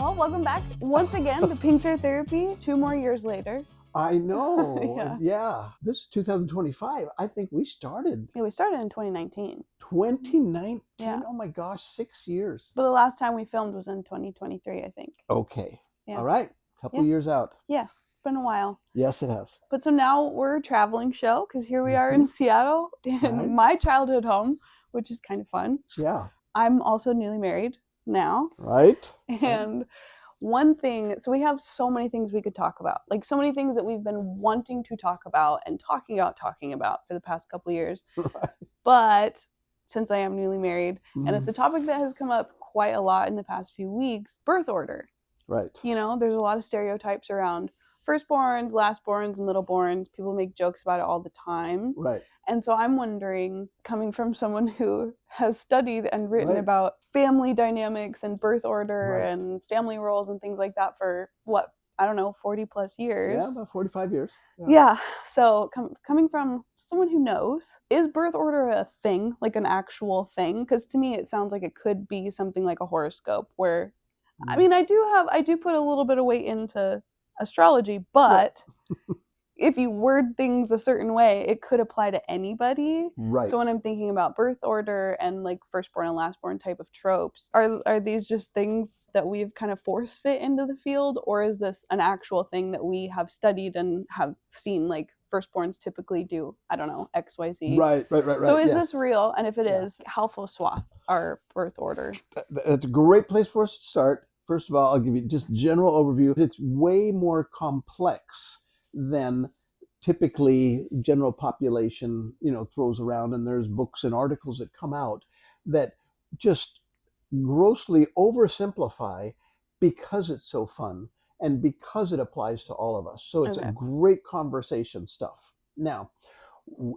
Well, welcome back once again to Pink Chair Therapy, 2 more years later. I know. Yeah. Yeah. This is 2025. I think we started Yeah, we started in 2019. 2019. Yeah. Oh my gosh, 6 years. But the last time we filmed was in 2023, I think. Okay. Yeah. All right. Couple Yeah. years out. Yes, it's been a while. Yes, it has. But so now we're a traveling show because here we are in Seattle, in Right. my childhood home, which is kind of fun. Yeah. I'm also newly married now. Right. And one thing, so we have so many things we could talk about, like so many things that we've been wanting to talk about and talking about for the past couple of years. Right. But since I am newly married, and it's Mhm. a topic that has come up quite a lot in the past few weeks, birth order. Right. You know, there's a lot of stereotypes around firstborns, lastborns, and middleborns. People make jokes about it all the time. Right. And so I'm wondering, coming from someone who has studied and written Right. about family dynamics and birth order Right. and family roles and things like that for what, I don't know, 40 plus years. Yeah, about 45 years. Yeah. So coming from someone who knows, is birth order a thing, like an actual thing? Because to me, it sounds like it could be something like a horoscope where, I mean, I do put a little bit of weight into astrology, but if you word things a certain way, it could apply to anybody. Right. So when I'm thinking about birth order and like firstborn and lastborn type of tropes, are these just things that we've kind of force fit into the field, or is this an actual thing that we have studied and have seen, like firstborns typically do, I don't know, XYZ? Right. So is yes. this real? And if it Yeah. is, how swap our birth order? That's a great place for us to start. First of all, I'll give you just general overview. It's way more complex than typically general population, throws around, and there's books and articles that come out that just grossly oversimplify because it's so fun and because it applies to all of us. So it's Okay. a great conversation stuff. Now,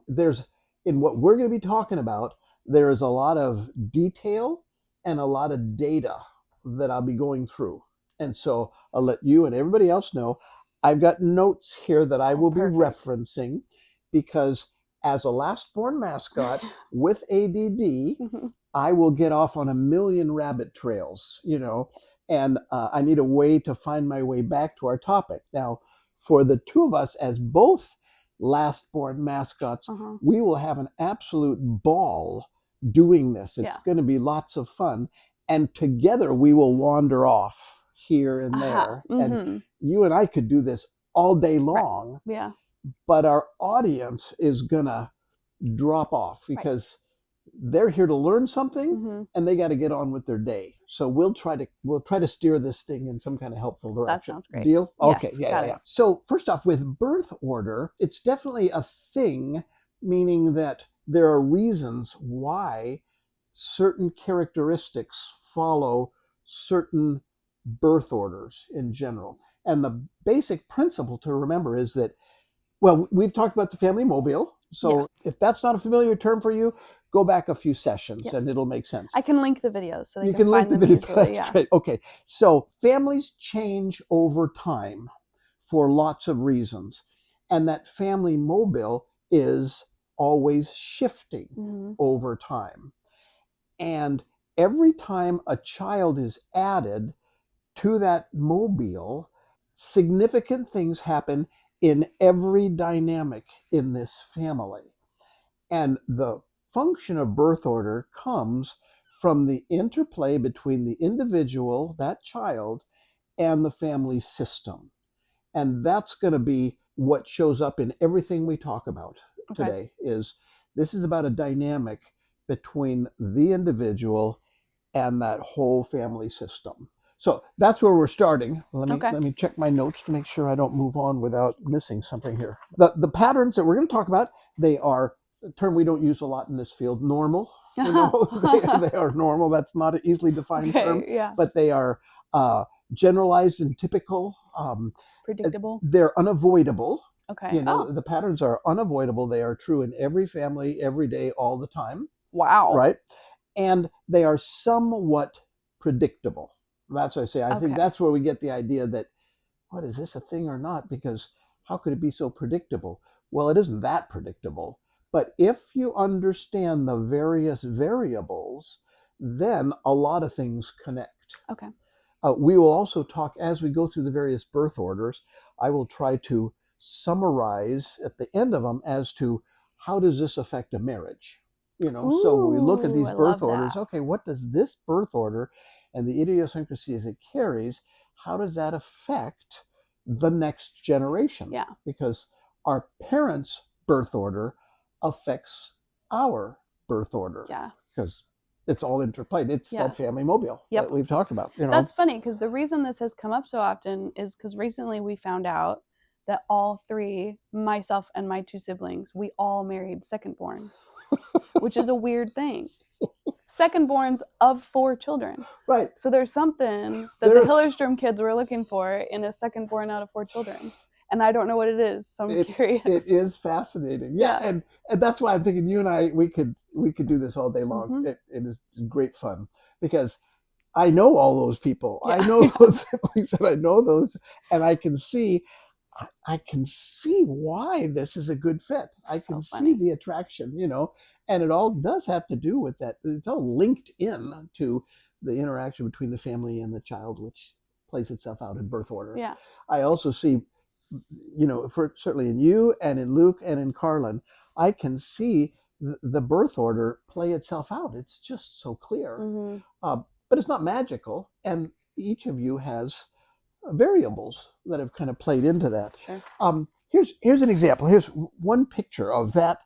there's in what we're going to be talking about, there is a lot of detail and a lot of data that I'll be going through. And so I'll let you and everybody else know I've got notes here that I will be referencing, because as a lastborn mascot with ADD, I will get off on a million rabbit trails, and I need a way to find my way back to our topic. Now, for the two of us as both lastborn mascots, we will have an absolute ball doing this. It's going to be lots of fun. And together we will wander off here and there. And you and I could do this all day long. Right. Yeah. But our audience is going to drop off because they're here to learn something and they got to get on with their day. So we'll try to steer this thing in some kind of helpful direction. That sounds great. Deal? Okay. Yes, Yeah. So first off, with birth order, it's definitely a thing, meaning that there are reasons why certain characteristics follow certain birth orders in general. And the basic principle to remember is that, well, we've talked about the family mobile. So if that's not a familiar term for you, go back a few sessions and it'll make sense. I can link the videos so they you can link find the them video. easily. That's great. Okay. So families change over time for lots of reasons. And that family mobile is always shifting over time. And every time a child is added to that mobile, significant things happen in every dynamic in this family. And the function of birth order comes from the interplay between the individual, that child, and the family system. And that's going to be what shows up in everything we talk about today. This is about a dynamic between the individual and that whole family system. So that's where we're starting. Let me check my notes to make sure I don't move on without missing something here. The patterns that we're going to talk about, they are a term we don't use a lot in this field, normal. They are normal. That's not an easily defined term, but they are generalized and typical. Predictable. They're unavoidable. Okay. The patterns are unavoidable. They are true in every family, every day, all the time. Wow. Right? And they are somewhat predictable. That's what I say. I think that's where we get the idea that, what, is this a thing or not? Because how could it be so predictable? Well, it isn't that predictable. But if you understand the various variables, then a lot of things connect. Okay. We will also talk as we go through the various birth orders. I will try to summarize at the end of them as to how does this affect a marriage. So when we look at Ooh, these I birth love orders, that. okay, what does this birth order and the idiosyncrasies it carries, how does that affect the next generation? Yeah. Because our parents' birth order affects our birth order Yes. because it's all interplayed. It's that Yes. family mobile that Yep. we've talked about. That's funny because the reason this has come up so often is because recently we found out that all three, myself and my two siblings, we all married secondborns, which is a weird thing. Secondborns of 4 children. Right. So there's something that the There's Hillerstrom kids were looking for in a secondborn out of 4 children. And I don't know what it is, so I'm curious. It is fascinating. Yeah, Yeah. and that's why I'm thinking you and I we could do this all day long. Mhm. It is great fun because I know all those people. Yeah. I know those siblings and I know those and I can see why this is a good fit. I So can see funny. the attraction, and it all does have to do with that. It's all linked in to the interaction between the family and the child, which plays itself out in birth order. Yeah. I also see, for certainly in you and in Luke and in Carlin, I can see the birth order play itself out. It's just so clear, Mm-hmm. but it's not magical, and each of you has variables that have kind of played into that. Sure. Here's an example. Here's one picture of that,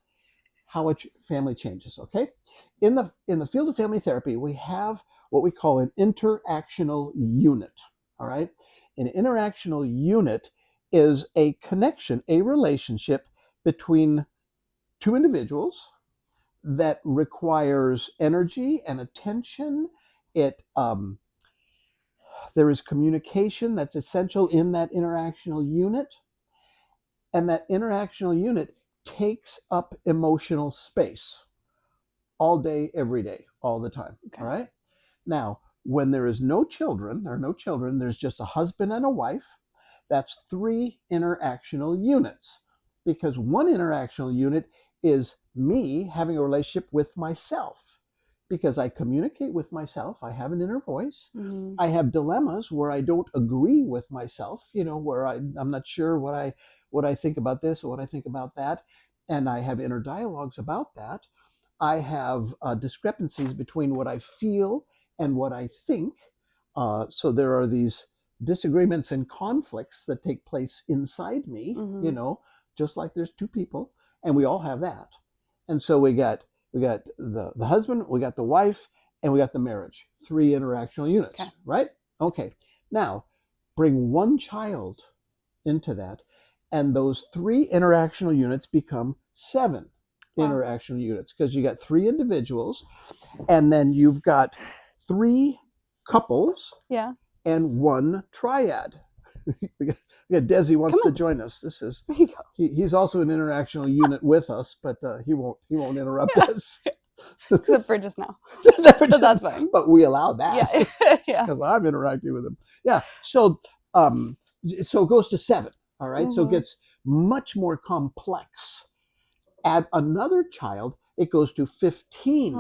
how a family changes. Okay, in the field of family therapy, we have what we call an interactional unit. All right, an interactional unit is a connection, a relationship between two individuals that requires energy and attention. It There is communication that's essential in that interactional unit, and that interactional unit takes up emotional space all day, every day, all the time. Okay. All right. Now, when there are no children, there's just a husband and a wife. That's 3 interactional units because one interactional unit is me having a relationship with myself because I communicate with myself. I have an inner voice. Mm-hmm. I have dilemmas where I don't agree with myself, where I'm not sure what I think about this or what I think about that. And I have inner dialogues about that. I have discrepancies between what I feel and what I think. So there are these disagreements and conflicts that take place inside me, Mm-hmm. just like there's two people, and we all have that. And so we got the husband, we got the wife, and we got the marriage. 3 interactional units, Okay. right? Okay. Now, bring one child into that, and those 3 interactional units become 7 interactional units because you got 3 individuals, and then you've got 3 couples, Yeah. and 1 triad. Desi wants to join us. He's also an interactional unit with us, but he won't interrupt us. Except for just now. But that's fine. But we allow that. Yeah. Yeah. Because I'm interacting with him. Yeah. So it goes to 7. All right. Mm-hmm. So it gets much more complex. Add another child, it goes to 15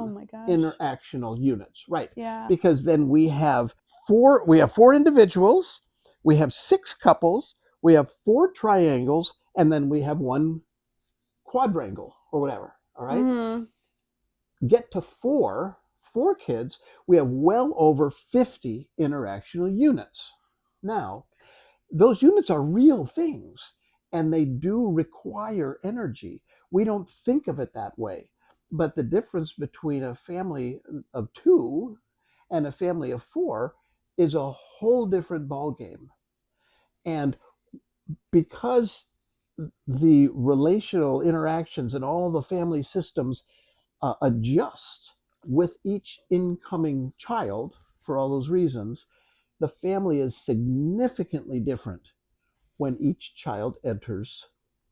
interactional units. Right. Yeah. Because then we have 4 individuals, we have 6 couples, we have 4 triangles, and then we have 1 quadrangle or whatever. All right. Mm-hmm. Get to 4 kids, we have well over 50 interactional units. Now, those units are real things, and they do require energy. We don't think of it that way. But the difference between a family of 2 and a family of 4 is a whole different ballgame. And because the relational interactions and all the family systems adjust with each incoming child for all those reasons, the family is significantly different when each child enters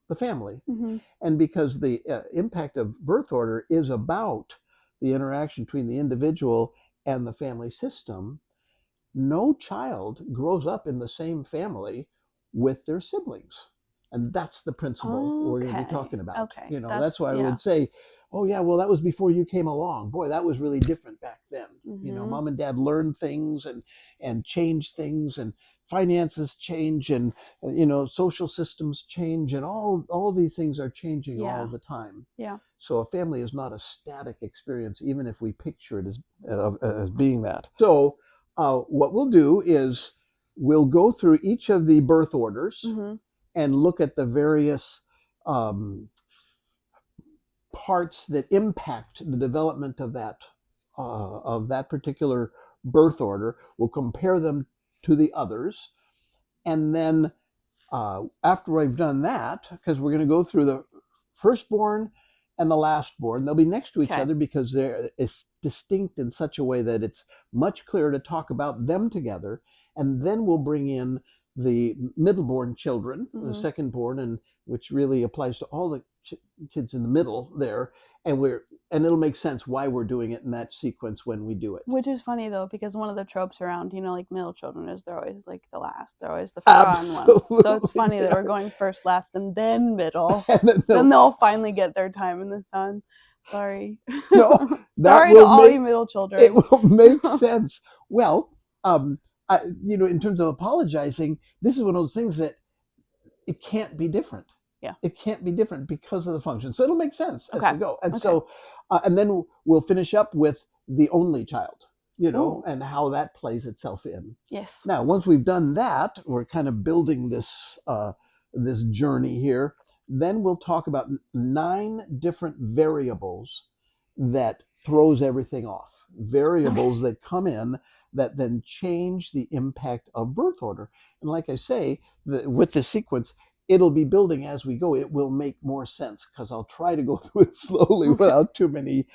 the family. Mm-hmm. And because the impact of birth order is about the interaction between the individual and the family system, no child grows up in the same family with their siblings. And that's the principle we're going to be talking about. Okay. That's why I would say oh yeah, well, that was before you came along. Boy, that was really different back then. You know, mom and dad learned things and changed things, and finances change, and you know, social systems change, and all these things are changing all Yeah. the time. Yeah. So a family is not a static experience, even if we picture it as being that. So what we'll do is we'll go through each of the birth orders and look at the various um, parts that impact the development of that particular birth order. We'll compare them to the others, and then after I've done that, because we're going to go through the firstborn and the lastborn, they'll be next to each Okay. other because they're distinct in such a way that it's much clearer to talk about them together. And then we'll bring in the middleborn children, the secondborn, and which really applies to all the kids in the middle there. And it'll make sense why we're doing it in that sequence when we do it. Which is funny though, because one of the tropes around, you know, like middle children is they're always like the last. They're always the forgotten ones. So it's funny that we're going first, last, and then middle. And then they'll finally get their time in the sun. Sorry. No, sorry to all you middle children. It will make sense. Well, you know, in terms of apologizing, this is one of those things that it can't be different. Yeah. It can't be different because of the function. So it'll make sense as we go. And Okay. so, and then we'll finish up with the only child, you know, and how that plays itself in. Yes. Now, once we've done that, we're kind of building this this journey here. Then we'll talk about 9 different variables that throws everything off. Variables that come in that then change the impact of birth order. And like I say, with the sequence, it'll be building as we go. It will make more sense because I'll try to go through it slowly without too many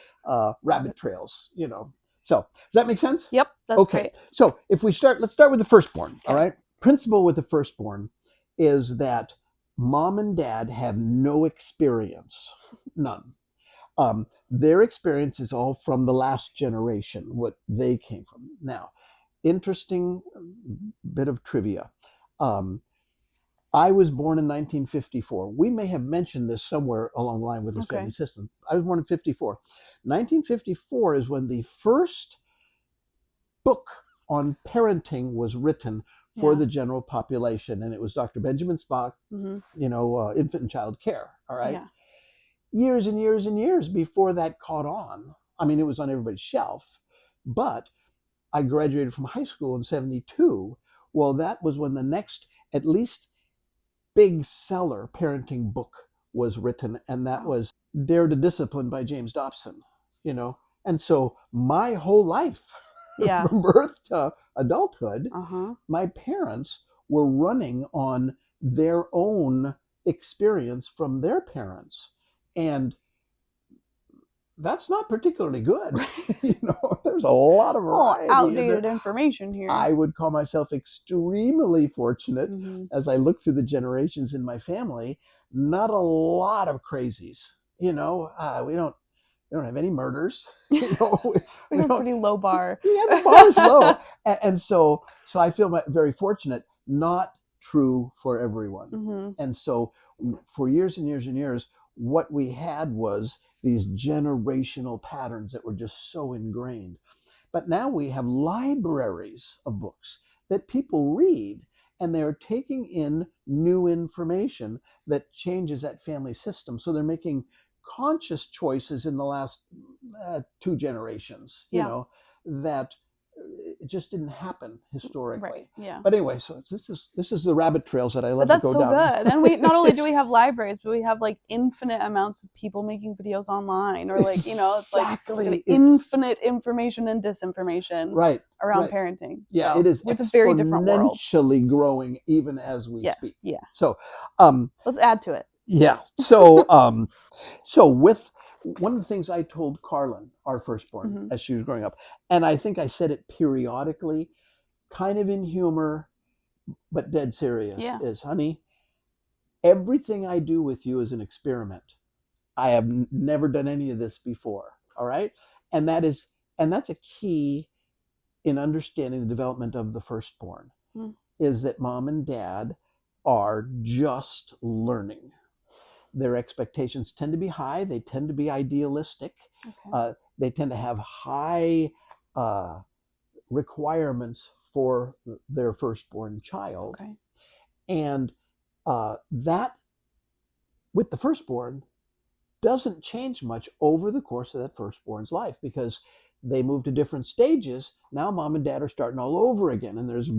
rabbit trails, you know. So does that make sense? Yep, that's okay. Great. So if we start, let's start with the firstborn. All right. Principle with the firstborn is that mom and dad have no experience, none. Their experience is all from the last generation, what they came from. Now, interesting bit of trivia. I was born in 1954. We may have mentioned this somewhere along the line with this family system. I was born in 54. 1954 is when the first book on parenting was written for the general population, and it was Dr. Benjamin Spock, you know, infant and child care. All right. Yeah. Years and years and years before that caught on. I mean, it was on everybody's shelf, but I graduated from high school in 72. Well, that was when the next, at least, big seller parenting book was written, and that was Dare to Discipline by James Dobson, you know. And so my whole life, from birth to adulthood, my parents were running on their own experience from their parents. And that's not particularly good. You know, there's a lot of variety. Outdated information here. I would call myself extremely fortunate as I look through the generations in my family. Not a lot of crazies. You know, we don't have any murders. You know, we have a pretty low bar. Yeah, the bar is low, and so I feel very fortunate. Not true for everyone, and so for years and years and years, what we had was these generational patterns that were just so ingrained. But now we have libraries of books that people read, and they're taking in new information that changes that family system. So they're making conscious choices in the last 2 generations, you know, that it just didn't happen historically. Right. Yeah. But anyway, so this is the rabbit trails that I love to go down. But that's so good. And we not only do we have libraries, but we have like infinite amounts of people making videos online, or like, you know, it's like infinite information and disinformation around parenting. Yeah, so it is. It's a very different world. Exponentially growing even as we speak. Yeah. So let's add to it. Yeah. So so with one of the things I told Carlin, our firstborn, as she was growing up, and I think I said it periodically, kind of in humor, but dead serious, is, honey, everything I do with you is an experiment. I have never done any of this before. All right. And that's a key in understanding the development of the firstborn, is that mom and dad are just learning. Their expectations tend to be high. They tend to be idealistic. Okay. They tend to have high requirements for their firstborn child. Okay. And that, with the firstborn, doesn't change much over the course of that firstborn's life, because they move to different stages. Now mom and dad are starting all over again, and there's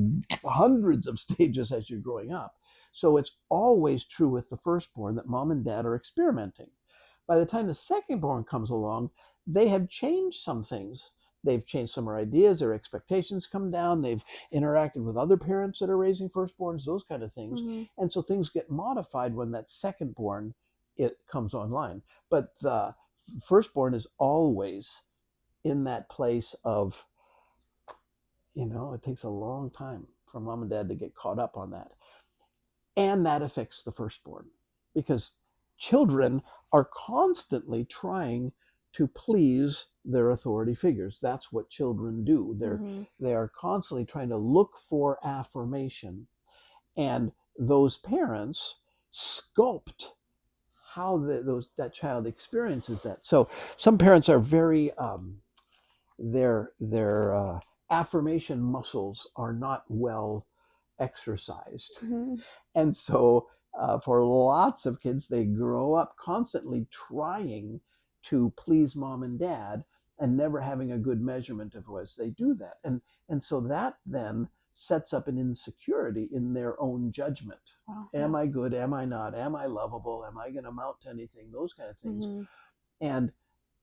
hundreds of stages as you're growing up. So it's always true with the firstborn that mom and dad are experimenting. By the time the secondborn comes along, they have changed some things. They've changed some of their ideas, their expectations come down, they've interacted with other parents that are raising firstborns, those kind of things. Mm-hmm. And so things get modified when that secondborn it comes online. But the firstborn is always in that place of, it takes a long time for mom and dad to get caught up on that. And that affects the firstborn, because children are constantly trying to please their authority figures. That's what children do. They are constantly trying to look for affirmation, and those parents sculpt how that child experiences that. So some parents are very their affirmation muscles are not well exercised. Mm-hmm. And so for lots of kids, they grow up constantly trying to please mom and dad and never having a good measurement of as they do that. And so that then sets up an insecurity in their own judgment. Wow. Am I good? Am I not? Am I lovable? Am I going to amount to anything? Those kind of things. Mm-hmm. And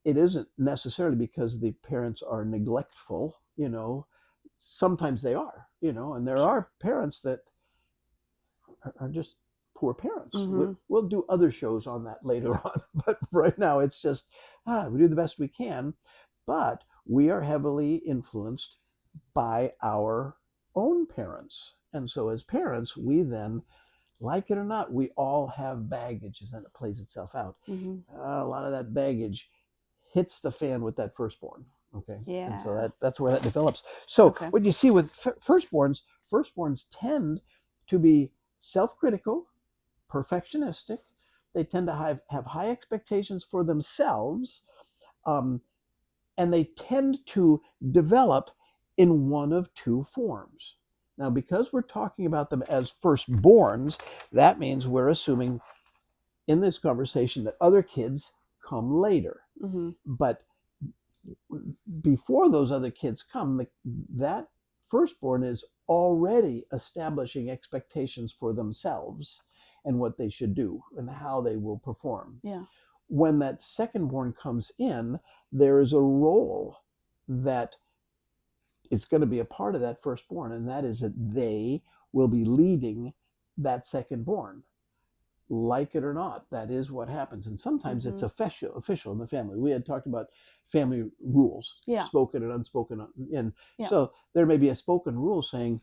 it isn't necessarily because the parents are neglectful. Sometimes they are, and there are parents that are just poor parents. Mm-hmm. We'll do other shows on that later on, but right now it's just we do the best we can. But we are heavily influenced by our own parents, and so as parents, we then, like it or not, we all have baggage, and then it plays itself out. Mm-hmm. A lot of that baggage hits the fan with that firstborn. Okay. Yeah. And so that's where that develops. So Okay. what you see with firstborns tend to be self-critical, perfectionistic. They tend to have high expectations for themselves, and they tend to develop in one of two forms. Now, because we're talking about them as firstborns, that means we're assuming in this conversation that other kids come later. Mm-hmm. But before those other kids come, that firstborn is already establishing expectations for themselves and what they should do and how they will perform. Yeah. When that secondborn comes in, there is a role that is going to be a part of that firstborn, and that is that they will be leading that secondborn. Like it or not, that is what happens. And sometimes it's official in the family. We had talked about family rules, spoken and unspoken. And so there may be a spoken rule saying,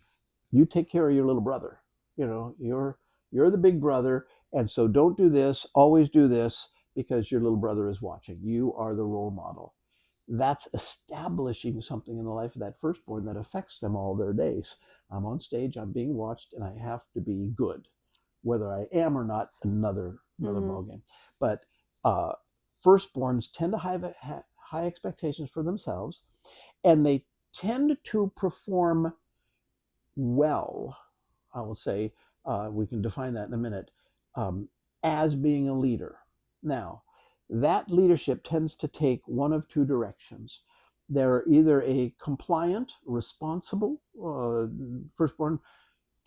you take care of your little brother. You're the big brother, and so don't do this, always do this, because your little brother is watching. You are the role model. That's establishing something in the life of that firstborn that affects them all their days. I'm on stage, I'm being watched, and I have to be good. Whether I am or not, another ballgame. But firstborns tend to have high expectations for themselves, and they tend to perform well. I will say, we can define that in a minute, as being a leader. Now, that leadership tends to take one of two directions. They're either a compliant, responsible firstborn,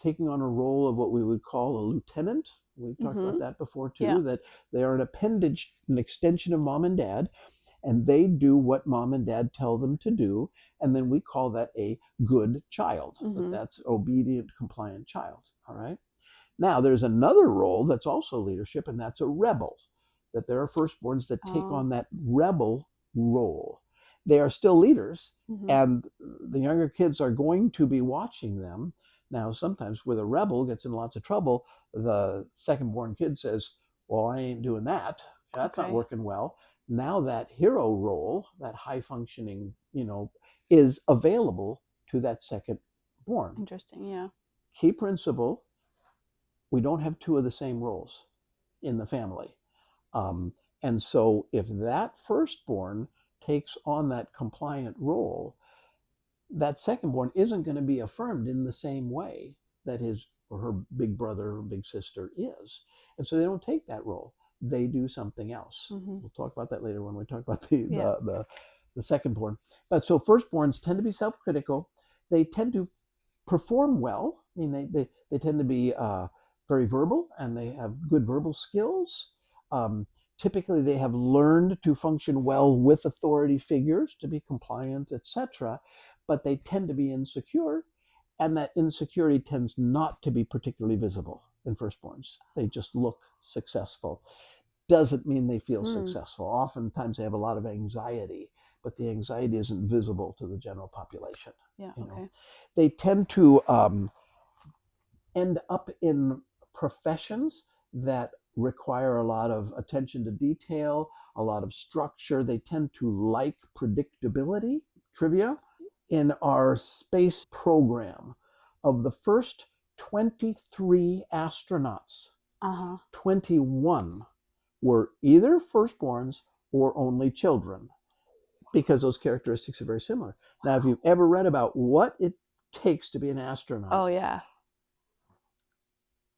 taking on a role of what we would call a lieutenant. We've talked about that before too, that they are an appendage, an extension of mom and dad, and they do what mom and dad tell them to do. And then we call that a good child. That's obedient, compliant child. All right. Now there's another role that's also leadership, and that's a rebel. That there are firstborns that take on that rebel role. They are still leaders, and the younger kids are going to be watching them. Now, sometimes with a rebel gets in lots of trouble, the second-born kid says, well, I ain't doing that. That's not working well. Now that hero role, that high-functioning, is available to that second-born. Interesting, yeah. Key principle, we don't have two of the same roles in the family. Um, and so if that firstborn takes on that compliant role, that secondborn isn't going to be affirmed in the same way that his or her big brother or big sister is. And so they don't take that role. They do something else. Mm-hmm. We'll talk about that later when we talk about Yeah. the secondborn. But so firstborns tend to be self-critical. They tend to perform well. I mean, they tend to be very verbal and they have good verbal skills. Um, Typically, they have learned to function well with authority figures, to be compliant, etc. But they tend to be insecure, and that insecurity tends not to be particularly visible in firstborns. They just look successful. Doesn't mean they feel Mm. successful. Oftentimes, they have a lot of anxiety, but the anxiety isn't visible to the general population. Yeah. You know, Okay. they tend to end up in professions that require a lot of attention to detail, a lot of structure. They tend to like predictability. Trivia: in our space program, of the first 23 astronauts, Uh huh. 21 were either firstborns or only children, because those characteristics are very similar. Now, if you've ever read about what it takes to be an astronaut, Oh yeah.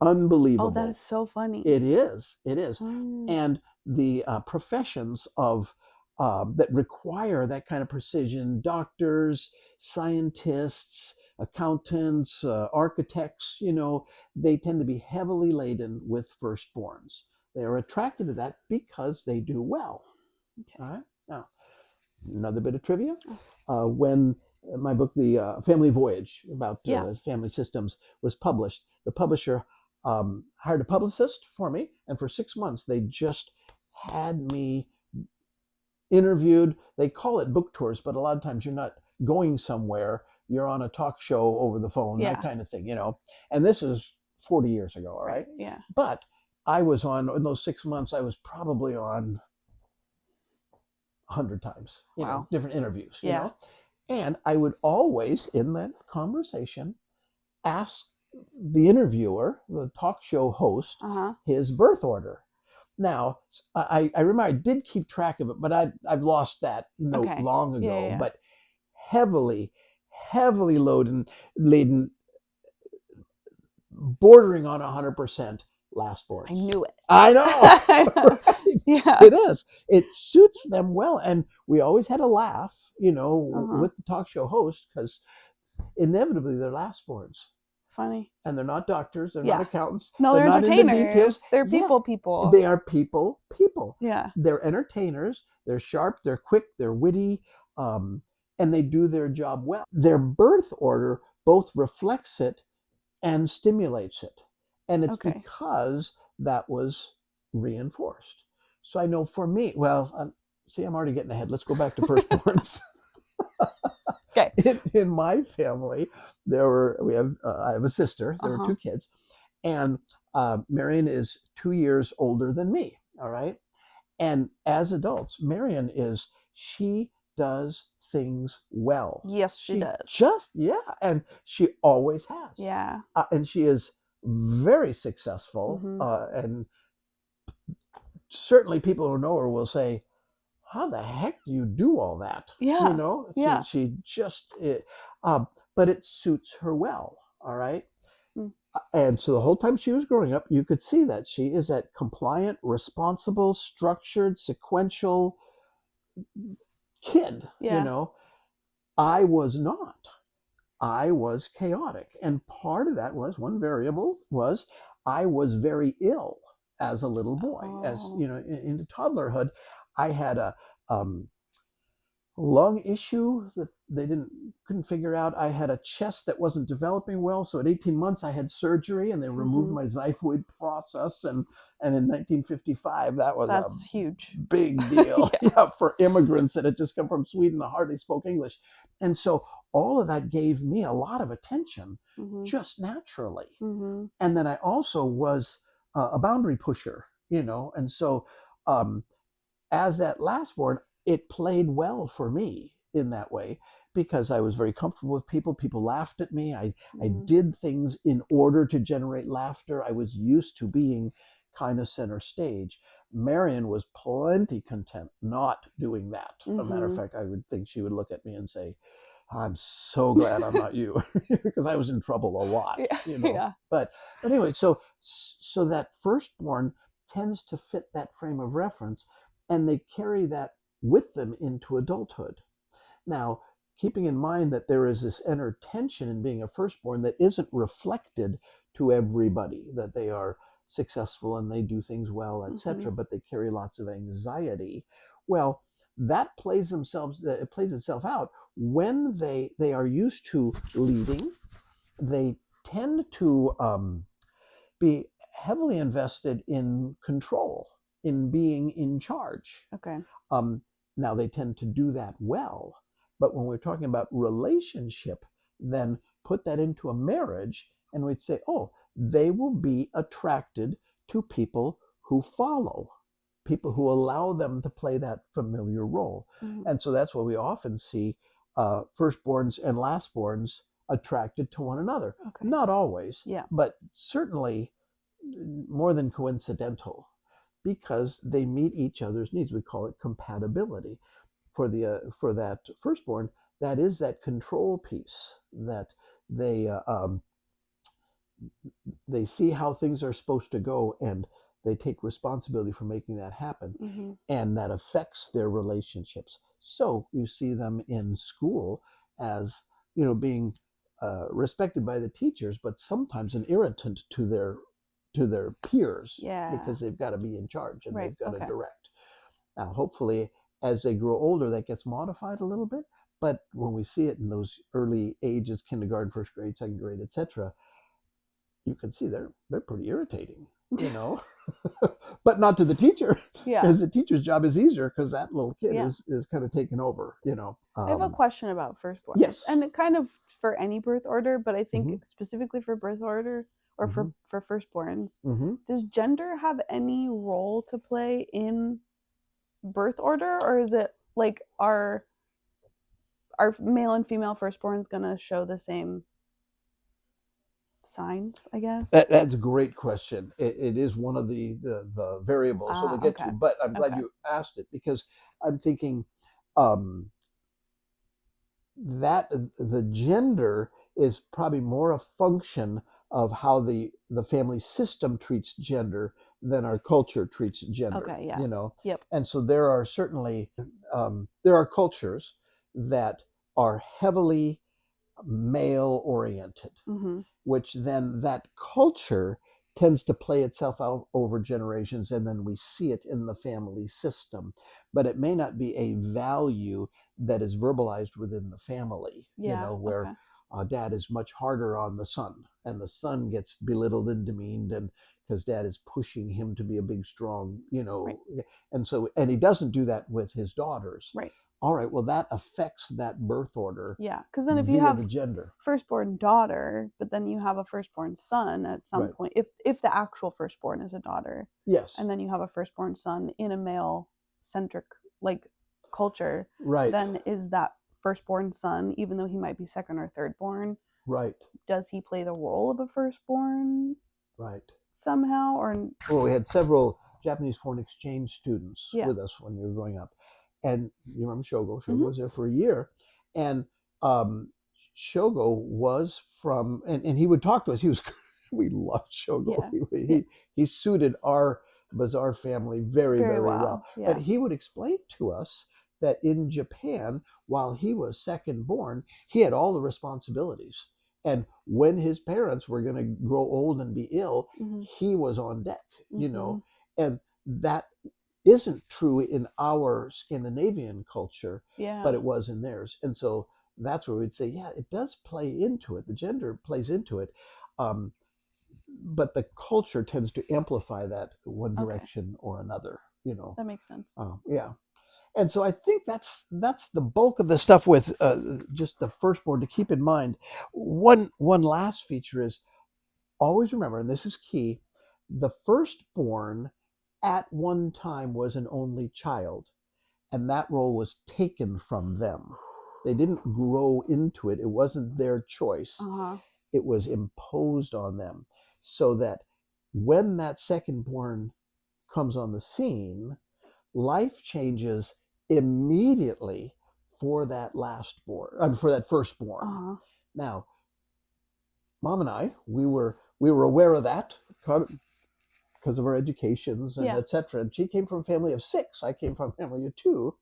Oh, that is unbelievable. so funny. It is. It is. Mm. And the professions of that require that kind of precision: doctors, scientists, accountants, architects. They tend to be heavily laden with firstborns. They are attracted to that because they do well. Okay. All right. Now, another bit of trivia. Oh, When my book, The Family Voyage, about yeah. family systems, was published, the publisher hired a publicist for me, and for 6 months they just had me interviewed. They call it book tours, but a lot of times you're not going somewhere. You're on a talk show over the phone, that Yeah. kind of thing. And this is 40 years ago, all Right. right? Yeah. But I was on, in those 6 months, I was probably on 100 times, Wow. different interviews, Yeah. And I would always, in that conversation, ask the interviewer, the talk show host, Uh huh. his birth order. Now, I remember I did keep track of it, but I've lost that note Okay. long Yeah. Yeah. ago. Yeah. But heavily, heavily laden, bordering on 100% last I boards. knew it. I know, I know. right? Yeah. It is. It suits them well. And we always had a laugh, Uh huh. with the talk show host, because inevitably they're last boards. Funny. And they're not doctors, they're not Yeah. accountants, No, they're they're not into details. entertainers. They're Yeah, people. they are people. Yeah. They're entertainers, they're sharp, they're quick, they're witty, um, and they do their job well. Their birth order both reflects it and stimulates it. And it's Okay. because that was reinforced. So I know for me, well, see, I'm already getting ahead. Let's go back to firstborns. Okay. In my family, I have a sister. Uh There were huh. two kids, and Marion is 2 years older than me. All right, and as adults, she does things well. Yes, she She does. just, yeah, and she always has, Yeah. and she is very successful. Mm-hmm. And certainly, people who know her will say, how the heck do you do all that? Yeah. She Yeah. she just but it suits her well. All right. Mm. And so the whole time she was growing up, you could see that she is that compliant, responsible, structured, sequential kid. Yeah. I was not. I was chaotic. And part of that was, one variable was, I was very ill as a little boy. As Oh. into toddlerhood, I had a um, lung issue that they couldn't figure out. I had a chest that wasn't developing well, so at 18 months I had surgery, and they removed Mm-hmm. my xiphoid process. And in 1955, that was a That's huge. big deal, Yeah. yeah, for immigrants that had just come from Sweden that hardly spoke English. And so all of that gave me a lot of attention, Mm-hmm. just naturally. Mm-hmm. And then I also was a boundary pusher, and so um, as that last born, it played well for me in that way, because I was very comfortable with people. People laughed at me. I Mm-hmm. did things in order to generate laughter. I was used to being kind of center stage. Marion was plenty content not doing that. A matter of Mm-hmm. fact, I would think she would look at me and say, I'm so glad I'm not you, because I was in trouble a lot, Yeah. you know. Yeah. But anyway, so that firstborn tends to fit that frame of reference, and they carry that with them into adulthood. Now, keeping in mind that there is this inner tension in being a firstborn that isn't reflected to everybody, that they are successful and they do things well, Mm-hmm. etc., but they carry lots of anxiety. Well, that it plays itself out when they are used to leading. They tend to be heavily invested in control, in being in charge. Okay. Um, Now, they tend to do that well. But when we're talking about relationship, then put that into a marriage and we'd say, oh, they will be attracted to people who follow, people who allow them to play that familiar role. Mm-hmm. And so that's why we often see firstborns and lastborns attracted to one another. Okay. Not always, Yeah. but certainly more than coincidental, because they meet each other's needs. We call it compatibility. For that firstborn, that is that control piece, that they they see how things are supposed to go, and they take responsibility for making that happen, Mm-hmm. and that affects their relationships. So you see them in school as, being respected by the teachers, but sometimes an irritant to their peers, Yeah. because they've got to be in charge and Right. they've got to Okay. direct. Now, hopefully, as they grow older, that gets modified a little bit. But when we see it in those early ages, kindergarten, first grade, second grade, etc., you can see they're pretty irritating, you know. But not to the teacher, Yeah. because the teacher's job is easier, because that little kid Yeah. is kind of taken over, you know. I have a question about firstborns, Yes. and it kind of for any birth order, but I think Mm-hmm. specifically for birth order or Mm-hmm. for firstborns, Mm-hmm. does gender have any role to play in birth order, or is it like our male and female firstborns gonna show the same signs? I guess. That's a great question. It is one of the variables that Ah, we'll get okay, to, but I'm glad okay, you asked it, because I'm thinking um, that the gender is probably more a function of how the family system treats gender than our culture treats gender, okay, yeah, yep, and so there are certainly there are cultures that are heavily male oriented, mm-hmm. which then that culture tends to play itself out over generations, and then we see it in the family system. But it may not be a value that is verbalized within the family, Yeah, where okay, dad is much harder on the son, and the son gets belittled and demeaned, and because dad is pushing him to be a big strong, right, and he doesn't do that with his daughters. right. All right, well, that affects that birth order Yeah, because then if you via the have gender. firstborn daughter, but then you have a firstborn son at some Right. point, if the actual firstborn is a daughter, Yes. and then you have a firstborn son in a male centric like culture, Right. then is that firstborn son, even though he might be second or thirdborn, Right. does he play the role of a firstborn Right. somehow? Or Well, we had several Japanese foreign exchange students yeah, with us when we were growing up, and you remember Shogo? Shogo mm-hmm. was there for a year, and um, Shogo was from, and he would talk to us. He was, we loved Shogo. Yeah, He, yeah, he he suited our bizarre family very, very very well. well, But yeah, he would explain to us that in Japan, while he was second born, he had all the responsibilities. And when his parents were going to grow old and be ill, mm-hmm. he was on deck, Mm-hmm. and that isn't true in our Scandinavian culture, Yeah, but it was in theirs. And so that's where we'd say, yeah, it does play into it. The gender plays into it. Um, but the culture tends to amplify that one okay, direction or another. that makes sense. Yeah. And so I think that's the bulk of the stuff with just the firstborn to keep in mind. One last feature is, always remember, and this is key, the firstborn at one time was an only child, and that role was taken from them. They didn't grow into it. It wasn't their choice. Uh-huh. It was imposed on them, so that when that secondborn comes on the scene, life changes immediately for that for that firstborn. Now, Mom and I, we were aware of that because of our educations and etc. And she came from a family of 6. I came from a family of 2.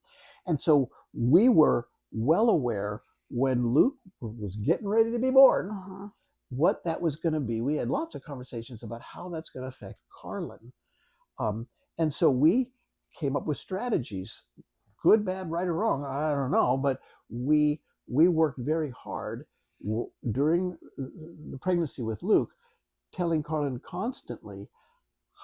And so we were well aware when Luke was getting ready to be born, what that was going to be. We had lots of conversations about how that's going to affect Carlin. And so we came up with strategies, good, bad, right, or wrong, I don't know, but we worked very hard during the pregnancy with Luke, telling Carlin constantly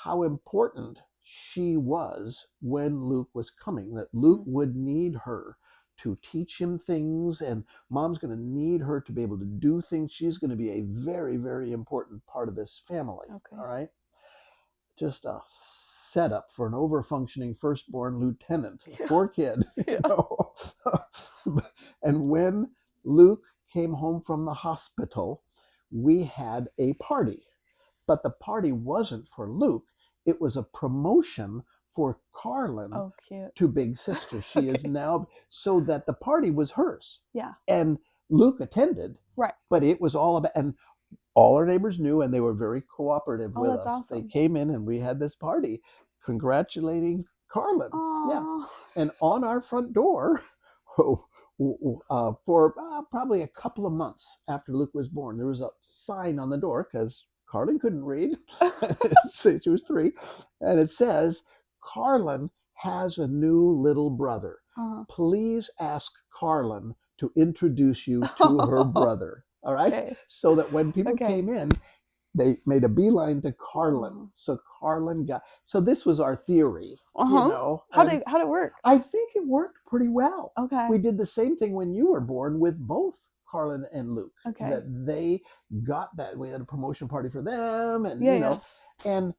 how important she was when Luke was coming, that Luke would need her to teach him things, and Mom's going to need her to be able to do things. She's going to be a very, very important part of this family. All right. Just a setup for an over-functioning firstborn lieutenant. Poor kid. You know? And when Luke came home from the hospital, we had a party. But the party wasn't for Luke. It was a promotion for Carlin to big sister. She is now, so that the party was hers. And Luke attended. But it was all about, and all our neighbors knew, and they were very cooperative with us. Awesome. They came in and we had this party congratulating Carlin. And on our front door, for probably a couple of months after Luke was born, there was a sign on the door because Carlin couldn't read. She was 3. And it says, Carlin has a new little brother. Please ask Carlin to introduce you to her brother. All right. So that when people came in, they made a beeline to Carlin. So Carlin got, so this was our theory, you know. How'd it work? I think it worked pretty well. We did the same thing when you were born with both Carlin and Luke. That they got that. We had a promotion party for them, and you know, and